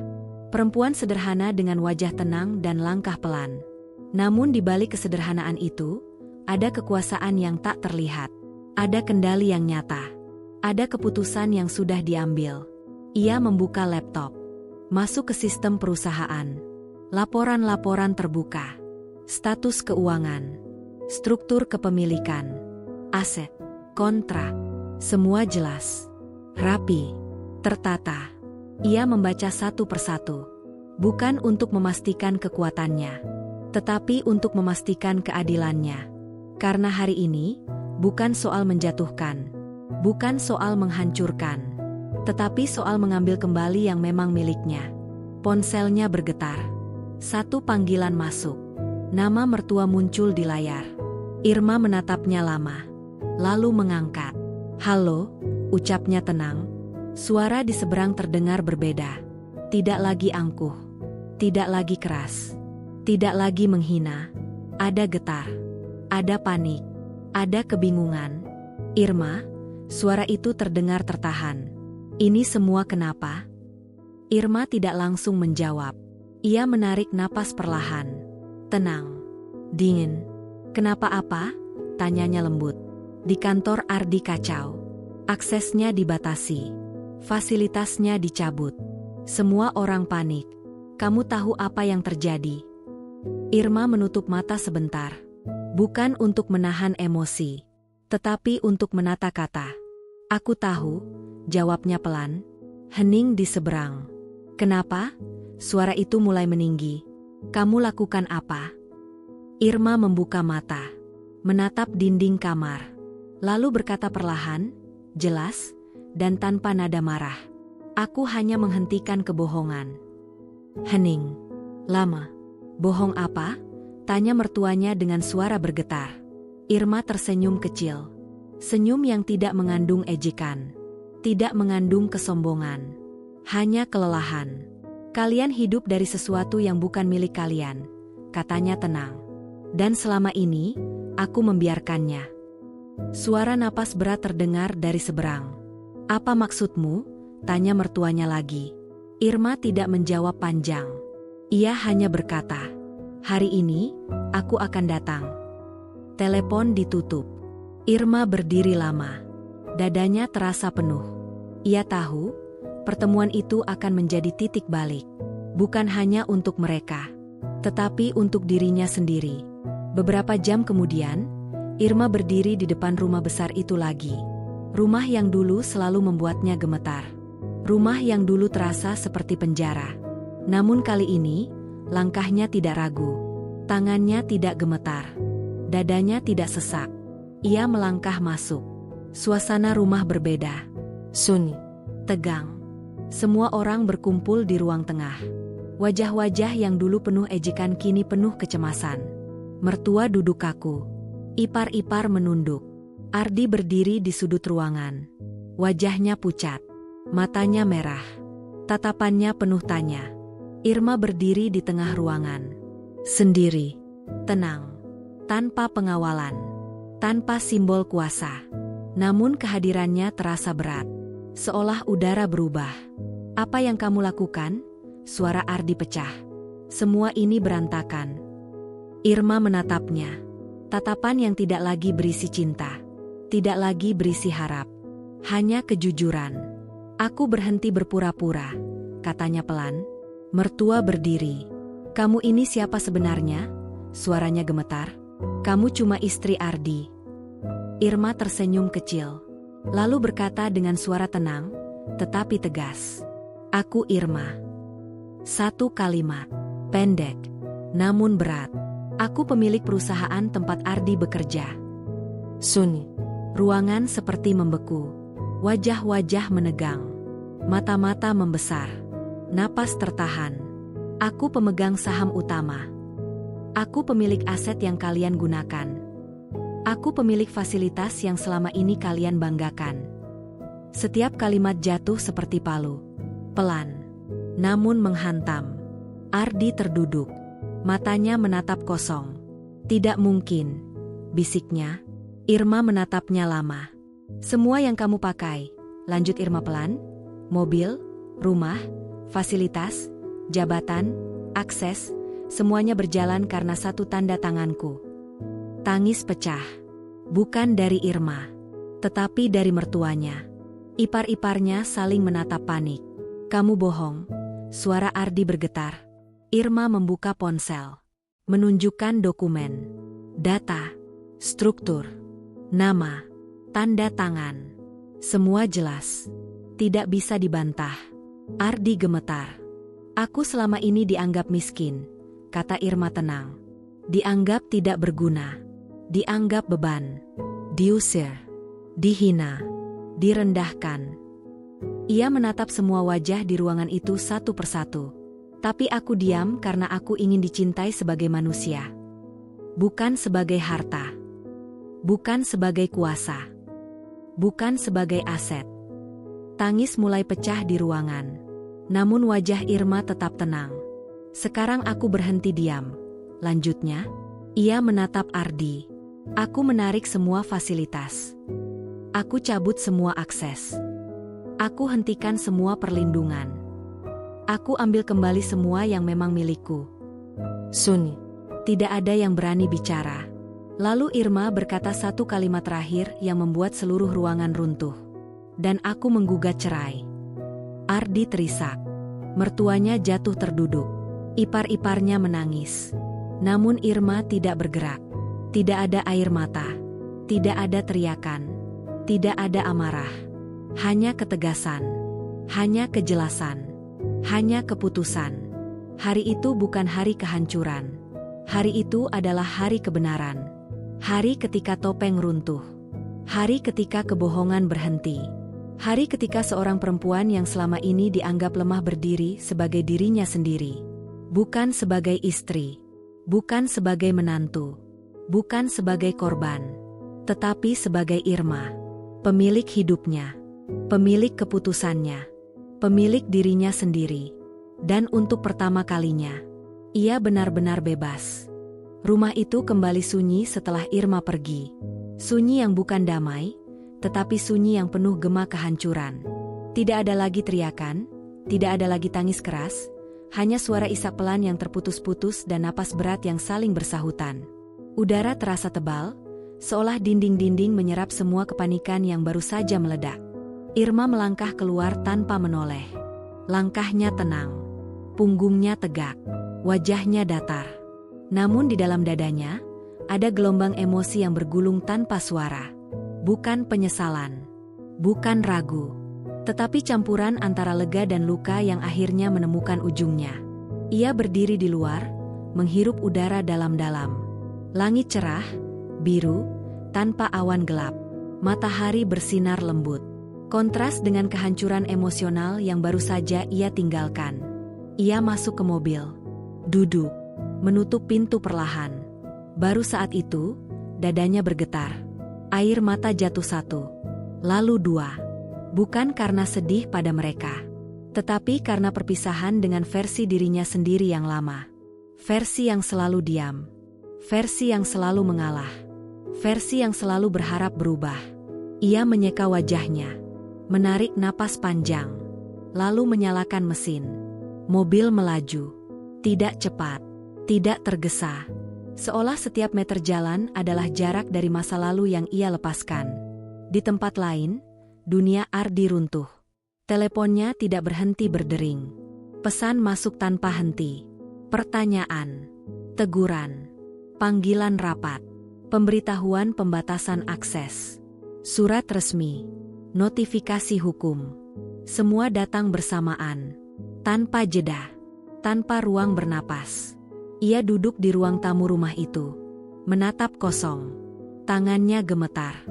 Perempuan sederhana dengan wajah tenang dan langkah pelan. Namun di balik kesederhanaan itu, ada kekuasaan yang tak terlihat. Ada kendali yang nyata. Ada keputusan yang sudah diambil. Ia membuka laptop. Masuk ke sistem perusahaan. Laporan-laporan terbuka. Status keuangan. Struktur kepemilikan. Aset. Kontrak. Semua jelas. Rapi. Tertata. Ia membaca satu persatu. Bukan untuk memastikan kekuatannya, tetapi untuk memastikan keadilannya. Karena hari ini, bukan soal menjatuhkan, bukan soal menghancurkan, tetapi soal mengambil kembali yang memang miliknya. Ponselnya bergetar. Satu panggilan masuk. Nama mertua muncul di layar. Irma menatapnya lama, lalu mengangkat. "Halo," ucapnya tenang. Suara di seberang terdengar berbeda. Tidak lagi angkuh, tidak lagi keras. Tidak lagi menghina, ada getar, ada panik, ada kebingungan. "Irma," suara itu terdengar tertahan. "Ini semua kenapa?" Irma tidak langsung menjawab. Ia menarik napas perlahan. Tenang, dingin. "Kenapa apa?" tanyanya lembut. "Di kantor Ardi kacau. Aksesnya dibatasi. Fasilitasnya dicabut. Semua orang panik. Kamu tahu apa yang terjadi?" Irma menutup mata sebentar. Bukan untuk menahan emosi, tetapi untuk menata kata. "Aku tahu," jawabnya pelan. Hening di seberang. "Kenapa?" Suara itu mulai meninggi. "Kamu lakukan apa?" Irma membuka mata, menatap dinding kamar. Lalu berkata perlahan, jelas, dan tanpa nada marah. "Aku hanya menghentikan kebohongan." Hening. Lama. "Bohong apa?" tanya mertuanya dengan suara bergetar. Irma tersenyum kecil. Senyum yang tidak mengandung ejekan. Tidak mengandung kesombongan. Hanya kelelahan. "Kalian hidup dari sesuatu yang bukan milik kalian," katanya tenang. "Dan selama ini, aku membiarkannya." Suara napas berat terdengar dari seberang. "Apa maksudmu?" tanya mertuanya lagi. Irma tidak menjawab panjang. Ia hanya berkata, "Hari ini, aku akan datang." Telepon ditutup. Irma berdiri lama. Dadanya terasa penuh. Ia tahu, pertemuan itu akan menjadi titik balik. Bukan hanya untuk mereka, tetapi untuk dirinya sendiri. Beberapa jam kemudian, Irma berdiri di depan rumah besar itu lagi. Rumah yang dulu selalu membuatnya gemetar. Rumah yang dulu terasa seperti penjara. Namun kali ini, langkahnya tidak ragu. Tangannya tidak gemetar. Dadanya tidak sesak. Ia melangkah masuk. Suasana rumah berbeda. Sunyi. Tegang. Semua orang berkumpul di ruang tengah. Wajah-wajah yang dulu penuh ejekan kini penuh kecemasan. Mertua duduk kaku. Ipar-ipar menunduk. Ardi berdiri di sudut ruangan. Wajahnya pucat. Matanya merah. Tatapannya penuh tanya. Irma berdiri di tengah ruangan. Sendiri. Tenang. Tanpa pengawalan. Tanpa simbol kuasa. Namun kehadirannya terasa berat. Seolah udara berubah. "Apa yang kamu lakukan?" Suara Ardi pecah. "Semua ini berantakan." Irma menatapnya. Tatapan yang tidak lagi berisi cinta. Tidak lagi berisi harap. Hanya kejujuran. "Aku berhenti berpura-pura," katanya pelan. Mertua berdiri. "Kamu ini siapa sebenarnya?" Suaranya gemetar. "Kamu cuma istri Ardi." Irma tersenyum kecil. Lalu berkata dengan suara tenang, tetapi tegas. "Aku Irma." Satu kalimat. Pendek. Namun berat. Aku pemilik perusahaan tempat Ardi bekerja. Sunyi. Ruangan seperti membeku. Wajah-wajah menegang. Mata-mata membesar. Napas tertahan. Aku pemegang saham utama. Aku pemilik aset yang kalian gunakan. Aku pemilik fasilitas yang selama ini kalian banggakan. Setiap kalimat jatuh seperti palu. Pelan. Namun menghantam. Ardi terduduk. Matanya menatap kosong. Tidak mungkin, bisiknya. Irma menatapnya lama. Semua yang kamu pakai, lanjut Irma pelan. Mobil, rumah, fasilitas, jabatan, akses, semuanya berjalan karena satu tanda tanganku. Tangis pecah. Bukan dari Irma, tetapi dari mertuanya. Ipar-iparnya saling menatap panik. Kamu bohong. Suara Ardi bergetar. Irma membuka ponsel. Menunjukkan dokumen. Data. Struktur. Nama. Tanda tangan. Semua jelas. Tidak bisa dibantah. Ardi gemetar. Aku selama ini dianggap miskin, kata Irma tenang. Dianggap tidak berguna. Dianggap beban. Diusir. Dihina. Direndahkan. Ia menatap semua wajah di ruangan itu satu persatu. Tapi aku diam karena aku ingin dicintai sebagai manusia. Bukan sebagai harta. Bukan sebagai kuasa. Bukan sebagai aset. Tangis mulai pecah di ruangan. Namun wajah Irma tetap tenang. Sekarang aku berhenti diam. Lanjutnya, ia menatap Ardi. Aku menarik semua fasilitas. Aku cabut semua akses. Aku hentikan semua perlindungan. Aku ambil kembali semua yang memang milikku. Sunyi. Tidak ada yang berani bicara. Lalu Irma berkata satu kalimat terakhir yang membuat seluruh ruangan runtuh. Dan aku menggugat cerai. Ardi terisak. Mertuanya jatuh terduduk. Ipar-iparnya menangis. Namun Irma tidak bergerak. Tidak ada air mata. Tidak ada teriakan. Tidak ada amarah. Hanya ketegasan. Hanya kejelasan. Hanya keputusan. Hari itu bukan hari kehancuran. Hari itu adalah hari kebenaran. Hari ketika topeng runtuh. Hari ketika kebohongan berhenti. Hari ketika seorang perempuan yang selama ini dianggap lemah berdiri sebagai dirinya sendiri. Bukan sebagai istri. Bukan sebagai menantu. Bukan sebagai korban. Tetapi sebagai Irma. Pemilik hidupnya. Pemilik keputusannya. Pemilik dirinya sendiri. Dan untuk pertama kalinya, ia benar-benar bebas. Rumah itu kembali sunyi setelah Irma pergi. Sunyi yang bukan damai, tetapi sunyi yang penuh gema kehancuran. Tidak ada lagi teriakan, tidak ada lagi tangis keras, hanya suara isak pelan yang terputus-putus dan napas berat yang saling bersahutan. Udara terasa tebal, seolah dinding-dinding menyerap semua kepanikan yang baru saja meledak. Irma melangkah keluar tanpa menoleh. Langkahnya tenang. Punggungnya tegak. Wajahnya datar. Namun di dalam dadanya, ada gelombang emosi yang bergulung tanpa suara. Bukan penyesalan. Bukan ragu. Tetapi campuran antara lega dan luka yang akhirnya menemukan ujungnya. Ia berdiri di luar, menghirup udara dalam-dalam. Langit cerah, biru, tanpa awan gelap. Matahari bersinar lembut. Kontras dengan kehancuran emosional yang baru saja ia tinggalkan. Ia masuk ke mobil. Duduk. Menutup pintu perlahan. Baru saat itu, dadanya bergetar. Air mata jatuh satu. Lalu dua. Bukan karena sedih pada mereka. Tetapi karena perpisahan dengan versi dirinya sendiri yang lama. Versi yang selalu diam. Versi yang selalu mengalah. Versi yang selalu berharap berubah. Ia menyeka wajahnya. Menarik napas panjang. Lalu menyalakan mesin. Mobil melaju. Tidak cepat. Tidak tergesa. Seolah setiap meter jalan adalah jarak dari masa lalu yang ia lepaskan. Di tempat lain, dunia Ardi runtuh. Teleponnya tidak berhenti berdering. Pesan masuk tanpa henti. Pertanyaan. Teguran. Panggilan rapat. Pemberitahuan pembatasan akses. Surat resmi. Notifikasi hukum. Semua datang bersamaan. Tanpa jeda. Tanpa ruang bernapas. Ia duduk di ruang tamu rumah itu, menatap kosong. Tangannya gemetar.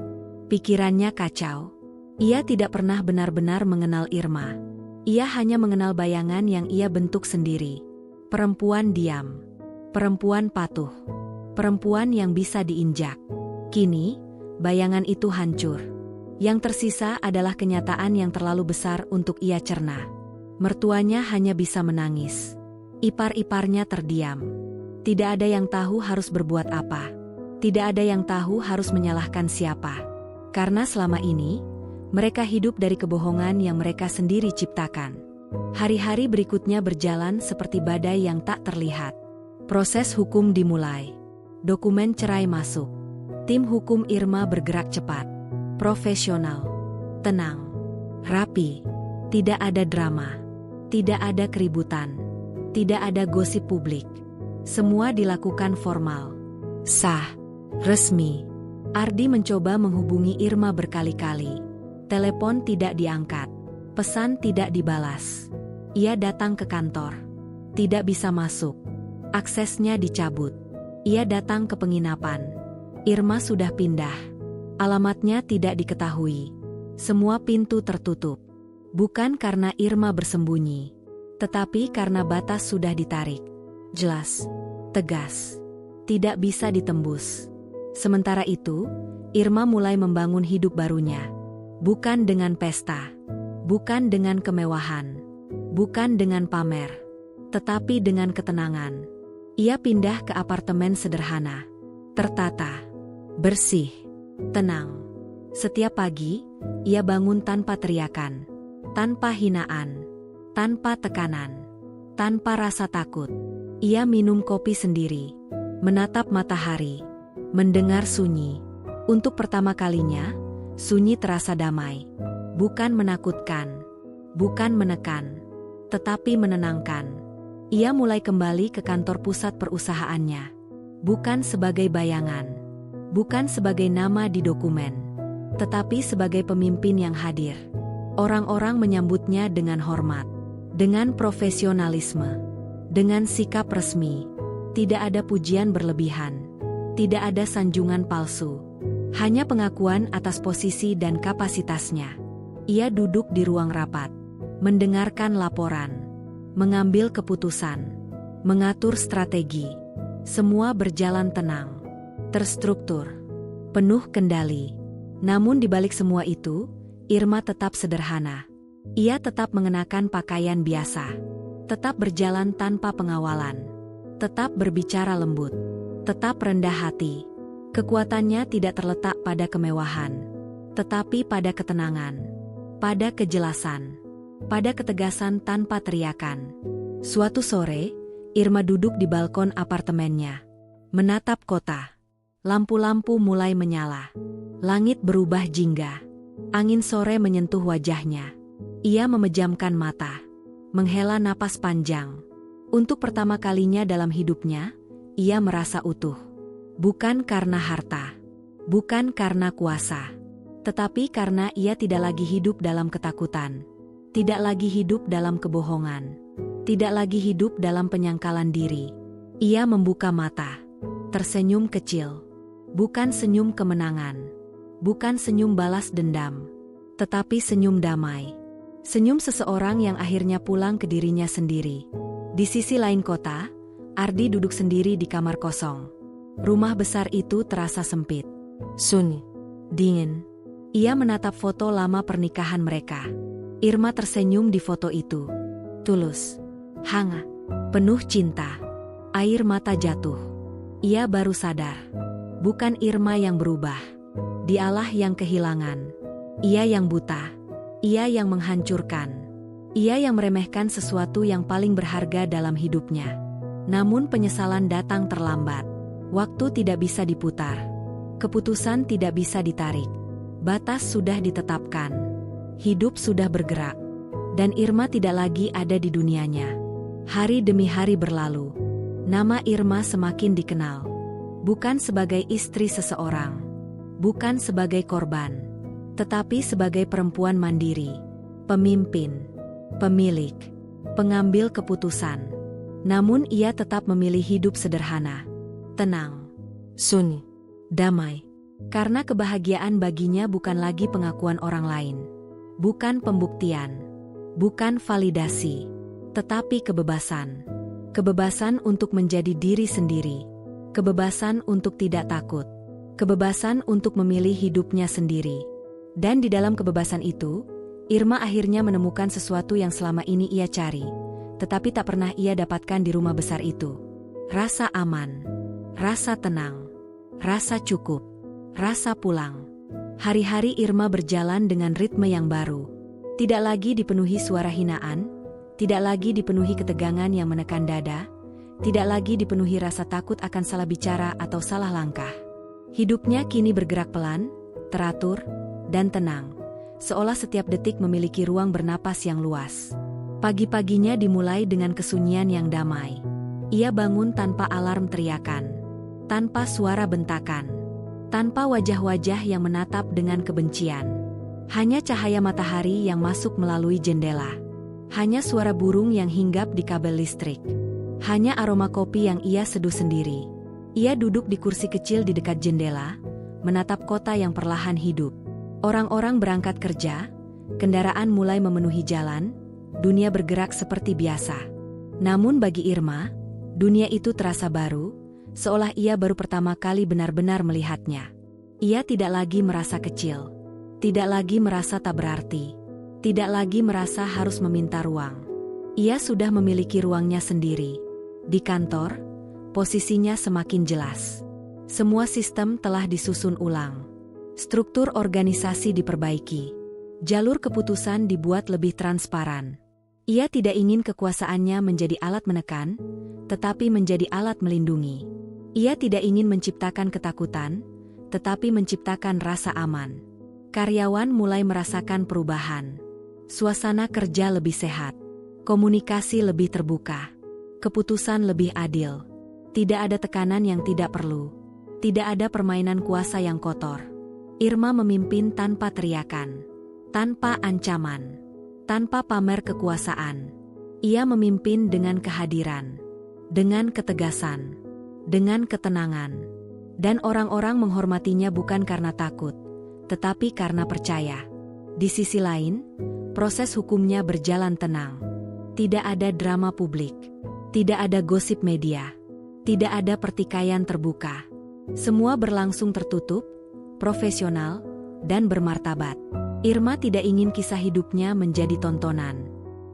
Pikirannya kacau. Ia tidak pernah benar-benar mengenal Irma. Ia hanya mengenal bayangan yang ia bentuk sendiri. Perempuan diam. Perempuan patuh. Perempuan yang bisa diinjak. Kini, bayangan itu hancur. Yang tersisa adalah kenyataan yang terlalu besar untuk ia cerna. Mertuanya hanya bisa menangis. Ipar-iparnya terdiam. Tidak ada yang tahu harus berbuat apa. Tidak ada yang tahu harus menyalahkan siapa. Karena selama ini, mereka hidup dari kebohongan yang mereka sendiri ciptakan. Hari-hari berikutnya berjalan seperti badai yang tak terlihat. Proses hukum dimulai. Dokumen cerai masuk. Tim hukum Irma bergerak cepat. Profesional. Tenang. Rapi. Tidak ada drama. Tidak ada keributan. Tidak ada gosip publik. Semua dilakukan formal. Sah. Resmi. Ardi mencoba menghubungi Irma berkali-kali. Telepon tidak diangkat. Pesan tidak dibalas. Ia datang ke kantor. Tidak bisa masuk. Aksesnya dicabut. Ia datang ke penginapan. Irma sudah pindah. Alamatnya tidak diketahui. Semua pintu tertutup. Bukan karena Irma bersembunyi, tetapi karena batas sudah ditarik. Jelas, tegas, tidak bisa ditembus. Sementara itu, Irma mulai membangun hidup barunya. Bukan dengan pesta, bukan dengan kemewahan, bukan dengan pamer, tetapi dengan ketenangan. Ia pindah ke apartemen sederhana, tertata, bersih, tenang. Setiap pagi, ia bangun tanpa teriakan, tanpa hinaan, tanpa tekanan, tanpa rasa takut. Ia minum kopi sendiri, menatap matahari, mendengar sunyi. Untuk pertama kalinya, sunyi terasa damai. Bukan menakutkan, bukan menekan, tetapi menenangkan. Ia mulai kembali ke kantor pusat perusahaannya. Bukan sebagai bayangan, bukan sebagai nama di dokumen, tetapi sebagai pemimpin yang hadir. Orang-orang menyambutnya dengan hormat, dengan profesionalisme, dengan sikap resmi. Tidak ada pujian berlebihan, tidak ada sanjungan palsu, hanya pengakuan atas posisi dan kapasitasnya. Ia duduk di ruang rapat, mendengarkan laporan, mengambil keputusan, mengatur strategi. Semua berjalan tenang, terstruktur, penuh kendali. Namun di balik semua itu, Irma tetap sederhana. Ia tetap mengenakan pakaian biasa, tetap berjalan tanpa pengawalan, tetap berbicara lembut, tetap rendah hati. Kekuatannya tidak terletak pada kemewahan, tetapi pada ketenangan, pada kejelasan, pada ketegasan tanpa teriakan. Suatu sore, Irma duduk di balkon apartemennya, menatap kota. Lampu-lampu mulai menyala. Langit berubah jingga. Angin sore menyentuh wajahnya. Ia memejamkan mata, menghela napas panjang. Untuk pertama kalinya dalam hidupnya, ia merasa utuh. Bukan karena harta, bukan karena kuasa, tetapi karena ia tidak lagi hidup dalam ketakutan, tidak lagi hidup dalam kebohongan, tidak lagi hidup dalam penyangkalan diri. Ia membuka mata, tersenyum kecil. Bukan senyum kemenangan, bukan senyum balas dendam, tetapi senyum damai. Senyum seseorang yang akhirnya pulang ke dirinya sendiri. Di sisi lain kota, Ardi duduk sendiri di kamar kosong. Rumah besar itu terasa sempit, sunyi, dingin. Ia menatap foto lama pernikahan mereka. Irma tersenyum di foto itu. Tulus, hangat, penuh cinta. Air mata jatuh. Ia baru sadar. Bukan Irma yang berubah. Dialah yang kehilangan. Ia yang buta. Ia yang menghancurkan. Ia yang meremehkan sesuatu yang paling berharga dalam hidupnya. Namun penyesalan datang terlambat. Waktu tidak bisa diputar. Keputusan tidak bisa ditarik. Batas sudah ditetapkan. Hidup sudah bergerak. Dan Irma tidak lagi ada di dunianya. Hari demi hari berlalu. Nama Irma semakin dikenal. Bukan sebagai istri seseorang, bukan sebagai korban, tetapi sebagai perempuan mandiri, pemimpin, pemilik, pengambil keputusan. Namun ia tetap memilih hidup sederhana, tenang, sunyi, damai. Karena kebahagiaan baginya bukan lagi pengakuan orang lain, bukan pembuktian, bukan validasi, tetapi kebebasan. Kebebasan untuk menjadi diri sendiri, kebebasan untuk tidak takut, kebebasan untuk memilih hidupnya sendiri. Dan di dalam kebebasan itu, Irma akhirnya menemukan sesuatu yang selama ini ia cari, tetapi tak pernah ia dapatkan di rumah besar itu. Rasa aman, rasa tenang, rasa cukup, rasa pulang. Hari-hari Irma berjalan dengan ritme yang baru. Tidak lagi dipenuhi suara hinaan, tidak lagi dipenuhi ketegangan yang menekan dada, tidak lagi dipenuhi rasa takut akan salah bicara atau salah langkah. Hidupnya kini bergerak pelan, teratur, dan tenang, seolah setiap detik memiliki ruang bernapas yang luas. Pagi-paginya dimulai dengan kesunyian yang damai. Ia bangun tanpa alarm teriakan, tanpa suara bentakan, tanpa wajah-wajah yang menatap dengan kebencian. Hanya cahaya matahari yang masuk melalui jendela. Hanya suara burung yang hinggap di kabel listrik. Hanya aroma kopi yang ia seduh sendiri. Ia duduk di kursi kecil di dekat jendela, menatap kota yang perlahan hidup. Orang-orang berangkat kerja, kendaraan mulai memenuhi jalan, dunia bergerak seperti biasa. Namun bagi Irma, dunia itu terasa baru, seolah ia baru pertama kali benar-benar melihatnya. Ia tidak lagi merasa kecil, tidak lagi merasa tak berarti. Tidak lagi merasa harus meminta ruang. Ia sudah memiliki ruangnya sendiri. Di kantor, posisinya semakin jelas. Semua sistem telah disusun ulang. Struktur organisasi diperbaiki. Jalur keputusan dibuat lebih transparan. Ia tidak ingin kekuasaannya menjadi alat menekan, tetapi menjadi alat melindungi. Ia tidak ingin menciptakan ketakutan, tetapi menciptakan rasa aman. Karyawan mulai merasakan perubahan. Suasana kerja lebih sehat, komunikasi lebih terbuka, keputusan lebih adil. Tidak ada tekanan yang tidak perlu, tidak ada permainan kuasa yang kotor. Irma memimpin tanpa teriakan, tanpa ancaman, tanpa pamer kekuasaan. Ia memimpin dengan kehadiran, dengan ketegasan, dengan ketenangan. Dan orang-orang menghormatinya bukan karena takut, tetapi karena percaya. Di sisi lain, proses hukumnya berjalan tenang. Tidak ada drama publik. Tidak ada gosip media. Tidak ada pertikaian terbuka. Semua berlangsung tertutup, profesional, dan bermartabat. Irma tidak ingin kisah hidupnya menjadi tontonan.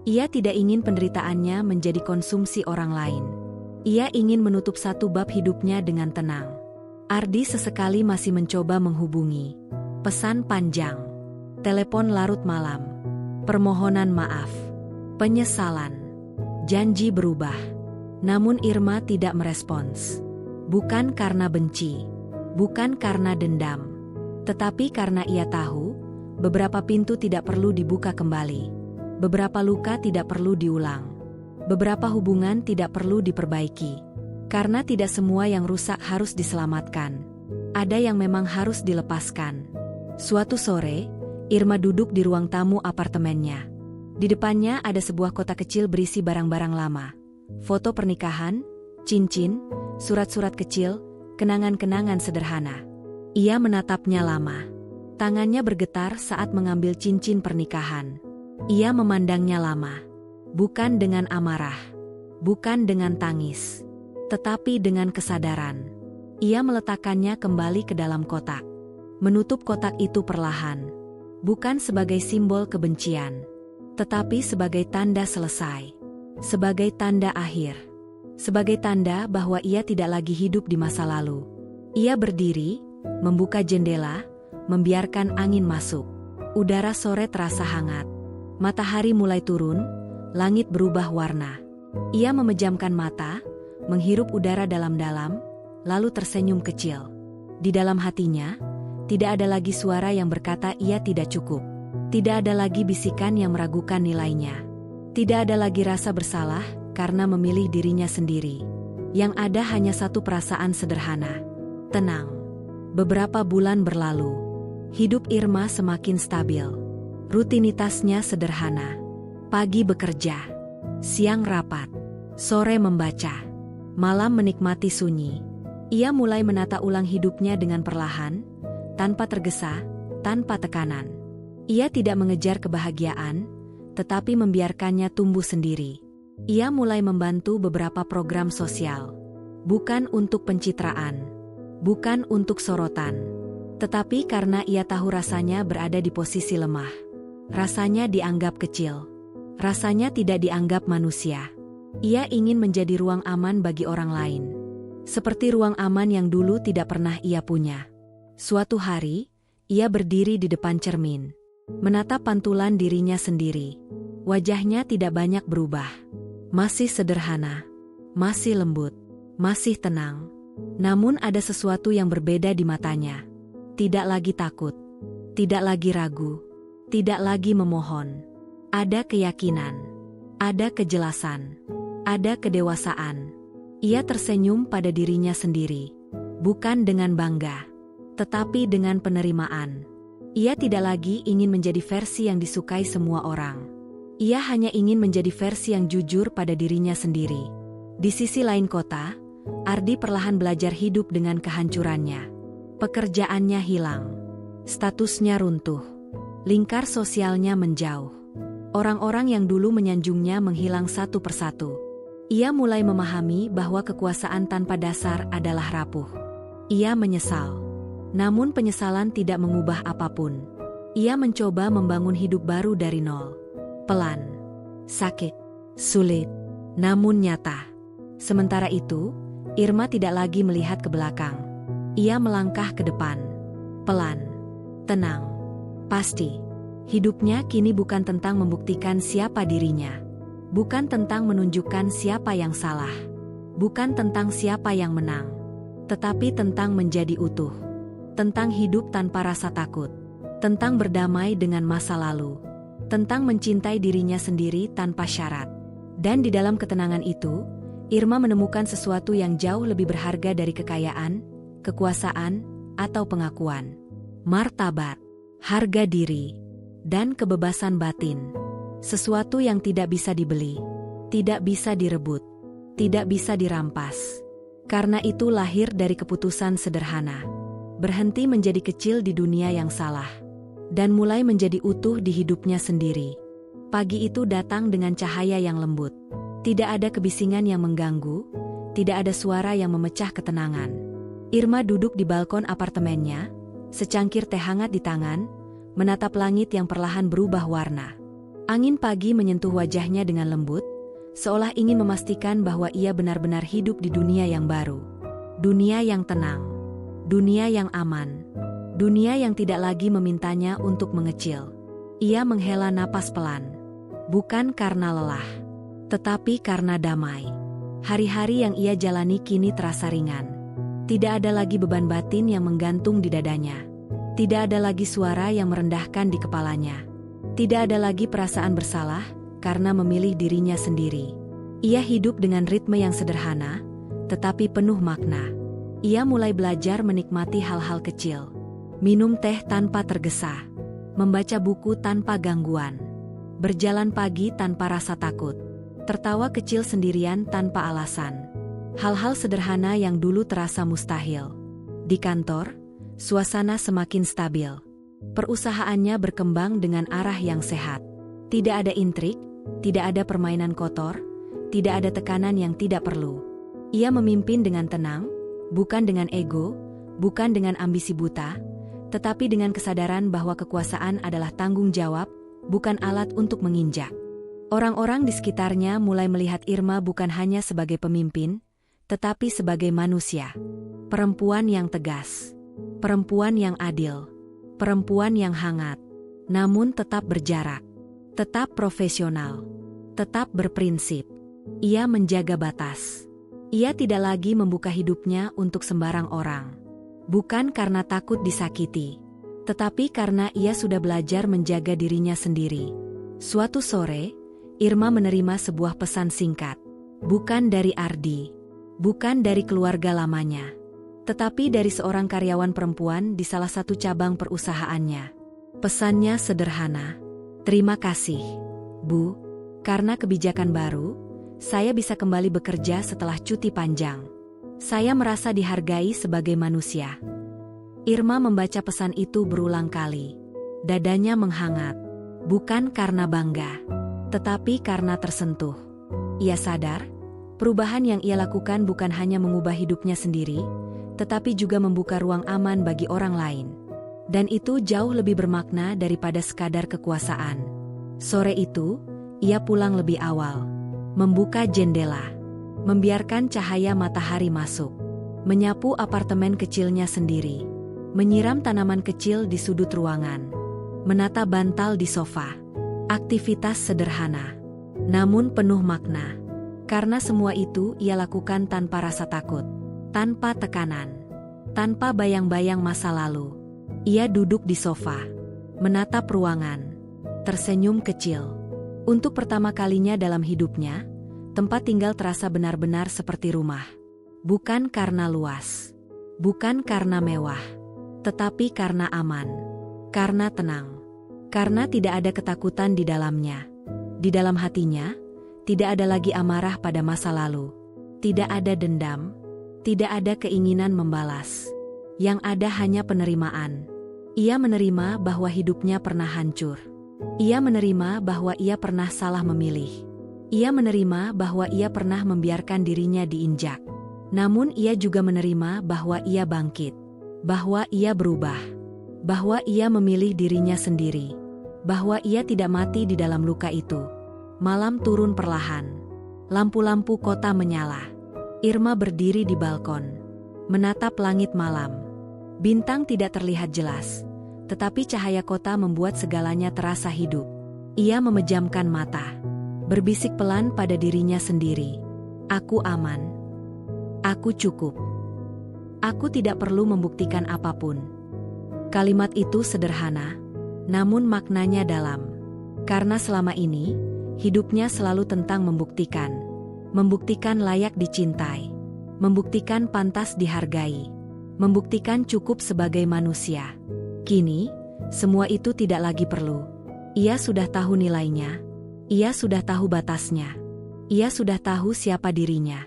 Ia tidak ingin penderitaannya menjadi konsumsi orang lain. Ia ingin menutup satu bab hidupnya dengan tenang. Ardi sesekali masih mencoba menghubungi. Pesan panjang. Telepon larut malam. Permohonan maaf, penyesalan, janji berubah. Namun Irma tidak merespons. Bukan karena benci, bukan karena dendam, tetapi karena ia tahu, beberapa pintu tidak perlu dibuka kembali. Beberapa luka tidak perlu diulang. Beberapa hubungan tidak perlu diperbaiki. Karena tidak semua yang rusak harus diselamatkan. Ada yang memang harus dilepaskan. Suatu sore, Irma duduk di ruang tamu apartemennya. Di depannya ada sebuah kotak kecil berisi barang-barang lama. Foto pernikahan, cincin, surat-surat kecil, kenangan-kenangan sederhana. Ia menatapnya lama. Tangannya bergetar saat mengambil cincin pernikahan. Ia memandangnya lama. Bukan dengan amarah. Bukan dengan tangis. Tetapi dengan kesadaran. Ia meletakkannya kembali ke dalam kotak. Menutup kotak itu perlahan. Bukan sebagai simbol kebencian, tetapi sebagai tanda selesai, sebagai tanda akhir, sebagai tanda bahwa ia tidak lagi hidup di masa lalu. Ia berdiri, membuka jendela, membiarkan angin masuk. Udara sore terasa hangat. Matahari mulai turun, langit berubah warna. Ia memejamkan mata, menghirup udara dalam-dalam, lalu tersenyum kecil. Di dalam hatinya, tidak ada lagi suara yang berkata ia tidak cukup. Tidak ada lagi bisikan yang meragukan nilainya. Tidak ada lagi rasa bersalah karena memilih dirinya sendiri. Yang ada hanya satu perasaan sederhana. Tenang. Beberapa bulan berlalu. Hidup Irma semakin stabil. Rutinitasnya sederhana. Pagi bekerja. Siang rapat. Sore membaca. Malam menikmati sunyi. Ia mulai menata ulang hidupnya dengan perlahan, tanpa tergesa, tanpa tekanan. Ia tidak mengejar kebahagiaan, tetapi membiarkannya tumbuh sendiri. Ia mulai membantu beberapa program sosial. Bukan untuk pencitraan, bukan untuk sorotan, tetapi karena ia tahu rasanya berada di posisi lemah. Rasanya dianggap kecil. Rasanya tidak dianggap manusia. Ia ingin menjadi ruang aman bagi orang lain. Seperti ruang aman yang dulu tidak pernah ia punya. Suatu hari, ia berdiri di depan cermin. Menatap pantulan dirinya sendiri. Wajahnya tidak banyak berubah. Masih sederhana. Masih lembut. Masih tenang. Namun ada sesuatu yang berbeda di matanya. Tidak lagi takut. Tidak lagi ragu. Tidak lagi memohon. Ada keyakinan. Ada kejelasan. Ada kedewasaan. Ia tersenyum pada dirinya sendiri. Bukan dengan bangga, tetapi dengan penerimaan. Ia tidak lagi ingin menjadi versi yang disukai semua orang. Ia hanya ingin menjadi versi yang jujur pada dirinya sendiri. Di sisi lain kota, Ardi perlahan belajar hidup dengan kehancurannya. Pekerjaannya hilang. Statusnya runtuh. Lingkar sosialnya menjauh. Orang-orang yang dulu menyanjungnya menghilang satu persatu. Ia mulai memahami bahwa kekuasaan tanpa dasar adalah rapuh. Ia menyesal. Namun penyesalan tidak mengubah apapun. Ia mencoba membangun hidup baru dari nol. Pelan. Sakit. Sulit. Namun nyata. Sementara itu, Irma tidak lagi melihat ke belakang. Ia melangkah ke depan. Pelan. Tenang. Pasti. Hidupnya kini bukan tentang membuktikan siapa dirinya. Bukan tentang menunjukkan siapa yang salah. Bukan tentang siapa yang menang. Tetapi tentang menjadi utuh. Tentang hidup tanpa rasa takut. Tentang berdamai dengan masa lalu. Tentang mencintai dirinya sendiri tanpa syarat. Dan di dalam ketenangan itu, Irma menemukan sesuatu yang jauh lebih berharga dari kekayaan, kekuasaan, atau pengakuan. Martabat, harga diri, dan kebebasan batin. Sesuatu yang tidak bisa dibeli, tidak bisa direbut, tidak bisa dirampas. Karena itu lahir dari keputusan sederhana. Berhenti menjadi kecil di dunia yang salah. Dan mulai menjadi utuh di hidupnya sendiri. Pagi itu datang dengan cahaya yang lembut. Tidak ada kebisingan yang mengganggu, tidak ada suara yang memecah ketenangan. Irma duduk di balkon apartemennya, secangkir teh hangat di tangan, menatap langit yang perlahan berubah warna. Angin pagi menyentuh wajahnya dengan lembut, seolah ingin memastikan bahwa ia benar-benar hidup di dunia yang baru. Dunia yang tenang, dunia yang aman, dunia yang tidak lagi memintanya untuk mengecil. Ia menghela napas pelan, bukan karena lelah, tetapi karena damai. Hari-hari yang ia jalani kini terasa ringan. Tidak ada lagi beban batin yang menggantung di dadanya. Tidak ada lagi suara yang merendahkan di kepalanya. Tidak ada lagi perasaan bersalah karena memilih dirinya sendiri. Ia hidup dengan ritme yang sederhana, tetapi penuh makna. Ia mulai belajar menikmati hal-hal kecil. Minum teh tanpa tergesa. Membaca buku tanpa gangguan. Berjalan pagi tanpa rasa takut. Tertawa kecil sendirian tanpa alasan. Hal-hal sederhana yang dulu terasa mustahil. Di kantor, suasana semakin stabil. Perusahaannya berkembang dengan arah yang sehat. Tidak ada intrik, tidak ada permainan kotor, tidak ada tekanan yang tidak perlu. Ia memimpin dengan tenang, bukan dengan ego, bukan dengan ambisi buta, tetapi dengan kesadaran bahwa kekuasaan adalah tanggung jawab, bukan alat untuk menginjak. Orang-orang di sekitarnya mulai melihat Irma bukan hanya sebagai pemimpin, tetapi sebagai manusia. Perempuan yang tegas. Perempuan yang adil. Perempuan yang hangat. Namun tetap berjarak. Tetap profesional. Tetap berprinsip. Ia menjaga batas. Ia tidak lagi membuka hidupnya untuk sembarang orang. Bukan karena takut disakiti, tetapi karena ia sudah belajar menjaga dirinya sendiri. Suatu sore, Irma menerima sebuah pesan singkat. Bukan dari Ardi. Bukan dari keluarga lamanya. Tetapi dari seorang karyawan perempuan di salah satu cabang perusahaannya. Pesannya sederhana. Terima kasih, Bu, karena kebijakan baru, Saya bisa kembali bekerja setelah cuti panjang. Saya merasa dihargai sebagai manusia. Irma membaca pesan itu berulang kali. Dadanya menghangat. Bukan karena bangga, tetapi karena tersentuh. Ia sadar, perubahan yang ia lakukan bukan hanya mengubah hidupnya sendiri, tetapi juga membuka ruang aman bagi orang lain. Dan itu jauh lebih bermakna daripada sekadar kekuasaan. Sore itu, ia pulang lebih awal. Membuka jendela. Membiarkan cahaya matahari masuk. Menyapu apartemen kecilnya sendiri. Menyiram tanaman kecil di sudut ruangan. Menata bantal di sofa. Aktivitas sederhana, namun penuh makna. Karena semua itu ia lakukan tanpa rasa takut. Tanpa tekanan. Tanpa bayang-bayang masa lalu. Ia duduk di sofa. Menatap ruangan. Tersenyum kecil. Untuk pertama kalinya dalam hidupnya, tempat tinggal terasa benar-benar seperti rumah. Bukan karena luas. Bukan karena mewah. Tetapi karena aman. Karena tenang. Karena tidak ada ketakutan di dalamnya. Di dalam hatinya, tidak ada lagi amarah pada masa lalu. Tidak ada dendam. Tidak ada keinginan membalas. Yang ada hanya penerimaan. Ia menerima bahwa hidupnya pernah hancur. Ia menerima bahwa ia pernah salah memilih. Ia menerima bahwa ia pernah membiarkan dirinya diinjak. Namun ia juga menerima bahwa ia bangkit. Bahwa ia berubah. Bahwa ia memilih dirinya sendiri. Bahwa ia tidak mati di dalam luka itu. Malam turun perlahan. Lampu-lampu kota menyala. Irma berdiri di balkon. Menatap langit malam. Bintang tidak terlihat jelas. Tetapi cahaya kota membuat segalanya terasa hidup. Ia memejamkan mata. Berbisik pelan pada dirinya sendiri. Aku aman. Aku cukup. Aku tidak perlu membuktikan apapun. Kalimat itu sederhana, namun maknanya dalam. Karena selama ini, hidupnya selalu tentang membuktikan. Membuktikan layak dicintai. Membuktikan pantas dihargai. Membuktikan cukup sebagai manusia. Kini, semua itu tidak lagi perlu. Ia sudah tahu nilainya. Ia sudah tahu batasnya. Ia sudah tahu siapa dirinya.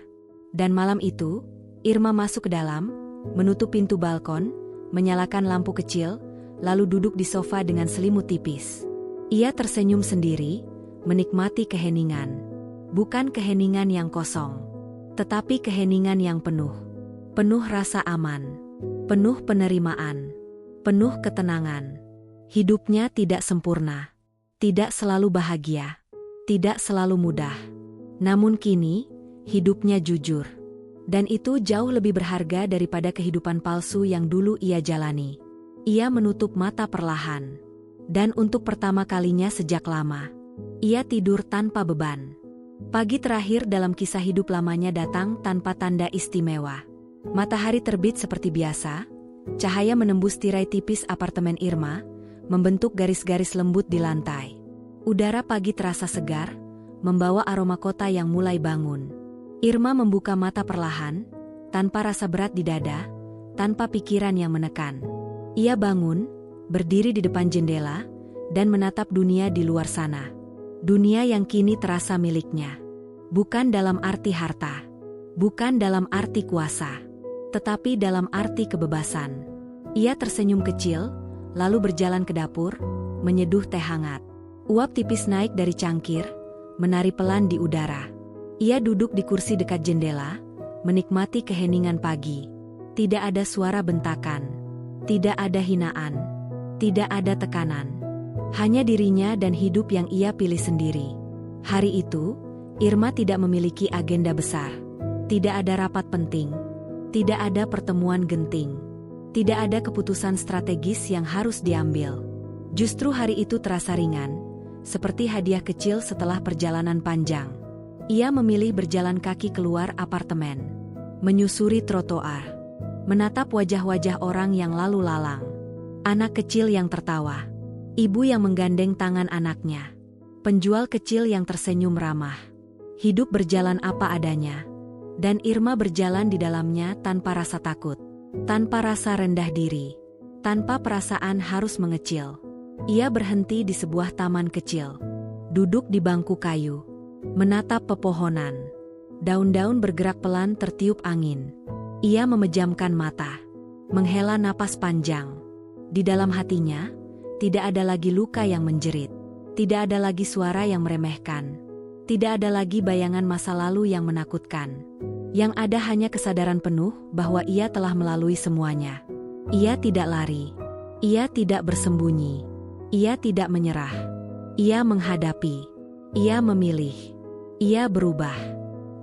Dan malam itu, Irma masuk ke dalam, menutup pintu balkon, menyalakan lampu kecil, lalu duduk di sofa dengan selimut tipis. Ia tersenyum sendiri, menikmati keheningan. Bukan keheningan yang kosong, tetapi keheningan yang penuh. Penuh rasa aman. Penuh penerimaan. Penuh ketenangan. Hidupnya tidak sempurna. Tidak selalu bahagia. Tidak selalu mudah. Namun kini, hidupnya jujur. Dan itu jauh lebih berharga daripada kehidupan palsu yang dulu ia jalani. Ia menutup mata perlahan. Dan untuk pertama kalinya sejak lama, ia tidur tanpa beban. Pagi terakhir dalam kisah hidup lamanya datang tanpa tanda istimewa. Matahari terbit seperti biasa, cahaya menembus tirai tipis apartemen Irma, membentuk garis-garis lembut di lantai. Udara pagi terasa segar, membawa aroma kota yang mulai bangun. Irma membuka mata perlahan, tanpa rasa berat di dada, tanpa pikiran yang menekan. Ia bangun, berdiri di depan jendela, dan menatap dunia di luar sana. Dunia yang kini terasa miliknya. Bukan dalam arti harta. Bukan dalam arti kuasa. Tetapi dalam arti kebebasan. Ia tersenyum kecil, lalu berjalan ke dapur, menyeduh teh hangat. Uap tipis naik dari cangkir, menari pelan di udara. Ia duduk di kursi dekat jendela, menikmati keheningan pagi. Tidak ada suara bentakan. Tidak ada hinaan. Tidak ada tekanan. Hanya dirinya dan hidup yang ia pilih sendiri. Hari itu, Irma tidak memiliki agenda besar. Tidak ada rapat penting. Tidak ada pertemuan genting. Tidak ada keputusan strategis yang harus diambil. Justru hari itu terasa ringan, seperti hadiah kecil setelah perjalanan panjang. Ia memilih berjalan kaki keluar apartemen, menyusuri trotoar, menatap wajah-wajah orang yang lalu lalang. Anak kecil yang tertawa, ibu yang menggandeng tangan anaknya, penjual kecil yang tersenyum ramah. Hidup berjalan apa adanya, dan Irma berjalan di dalamnya tanpa rasa takut, tanpa rasa rendah diri, tanpa perasaan harus mengecil. Ia berhenti di sebuah taman kecil, duduk di bangku kayu, menatap pepohonan. Daun-daun bergerak pelan tertiup angin. Ia memejamkan mata, menghela napas panjang. Di dalam hatinya, tidak ada lagi luka yang menjerit. Tidak ada lagi suara yang meremehkan. Tidak ada lagi bayangan masa lalu yang menakutkan. Yang ada hanya kesadaran penuh bahwa ia telah melalui semuanya. Ia tidak lari. Ia tidak bersembunyi. Ia tidak menyerah. Ia menghadapi. Ia memilih. Ia berubah.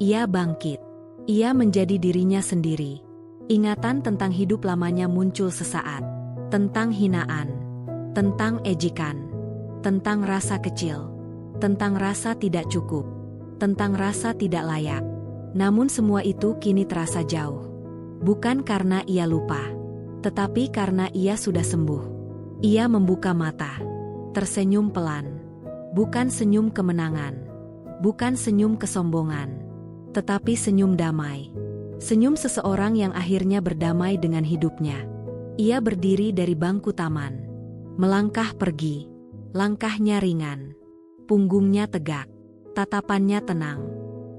Ia bangkit. Ia menjadi dirinya sendiri. Ingatan tentang hidup lamanya muncul sesaat. Tentang hinaan. Tentang ejekan. Tentang rasa kecil. Tentang rasa tidak cukup. Tentang rasa tidak layak. Namun semua itu kini terasa jauh. Bukan karena ia lupa, tetapi karena ia sudah sembuh. Ia membuka mata. Tersenyum pelan. Bukan senyum kemenangan. Bukan senyum kesombongan. Tetapi senyum damai. Senyum seseorang yang akhirnya berdamai dengan hidupnya. Ia berdiri dari bangku taman. Melangkah pergi. Langkahnya ringan. Punggungnya tegak. Tatapannya tenang.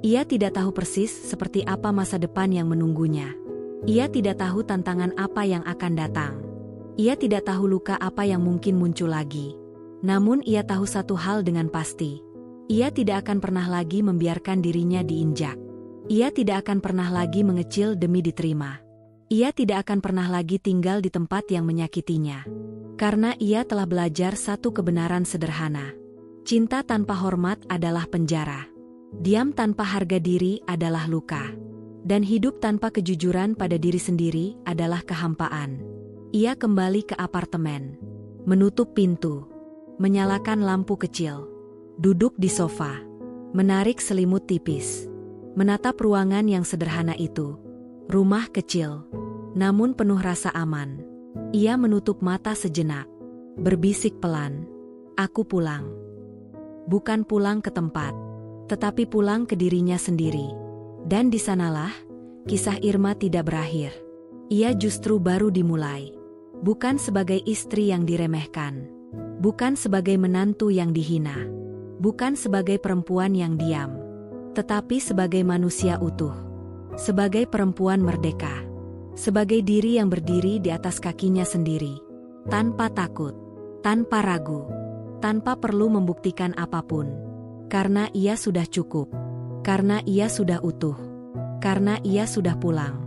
Ia tidak tahu persis seperti apa masa depan yang menunggunya. Ia tidak tahu tantangan apa yang akan datang. Ia tidak tahu luka apa yang mungkin muncul lagi. Namun ia tahu satu hal dengan pasti. Ia tidak akan pernah lagi membiarkan dirinya diinjak. Ia tidak akan pernah lagi mengecil demi diterima. Ia tidak akan pernah lagi tinggal di tempat yang menyakitinya. Karena ia telah belajar satu kebenaran sederhana. Cinta tanpa hormat adalah penjara. Diam tanpa harga diri adalah luka. Dan hidup tanpa kejujuran pada diri sendiri adalah kehampaan. Ia kembali ke apartemen. Menutup pintu. Menyalakan lampu kecil. Duduk di sofa. Menarik selimut tipis. Menatap ruangan yang sederhana itu. Rumah kecil. Namun penuh rasa aman. Ia menutup mata sejenak. Berbisik pelan. Aku pulang. Bukan pulang ke tempat, tetapi pulang ke dirinya sendiri. Dan di sanalah, kisah Irma tidak berakhir. Ia justru baru dimulai. Bukan sebagai istri yang diremehkan. Bukan sebagai menantu yang dihina. Bukan sebagai perempuan yang diam. Tetapi sebagai manusia utuh. Sebagai perempuan merdeka. Sebagai diri yang berdiri di atas kakinya sendiri. Tanpa takut. Tanpa ragu. Tanpa perlu membuktikan apapun. Karena ia sudah cukup. Karena ia sudah utuh. Karena ia sudah pulang.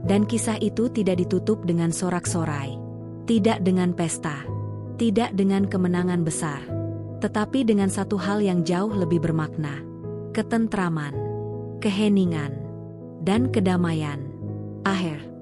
Dan kisah itu tidak ditutup dengan sorak-sorai. Tidak dengan pesta. Tidak dengan kemenangan besar. Tetapi dengan satu hal yang jauh lebih bermakna. Ketentraman. Keheningan. Dan kedamaian. Akhir.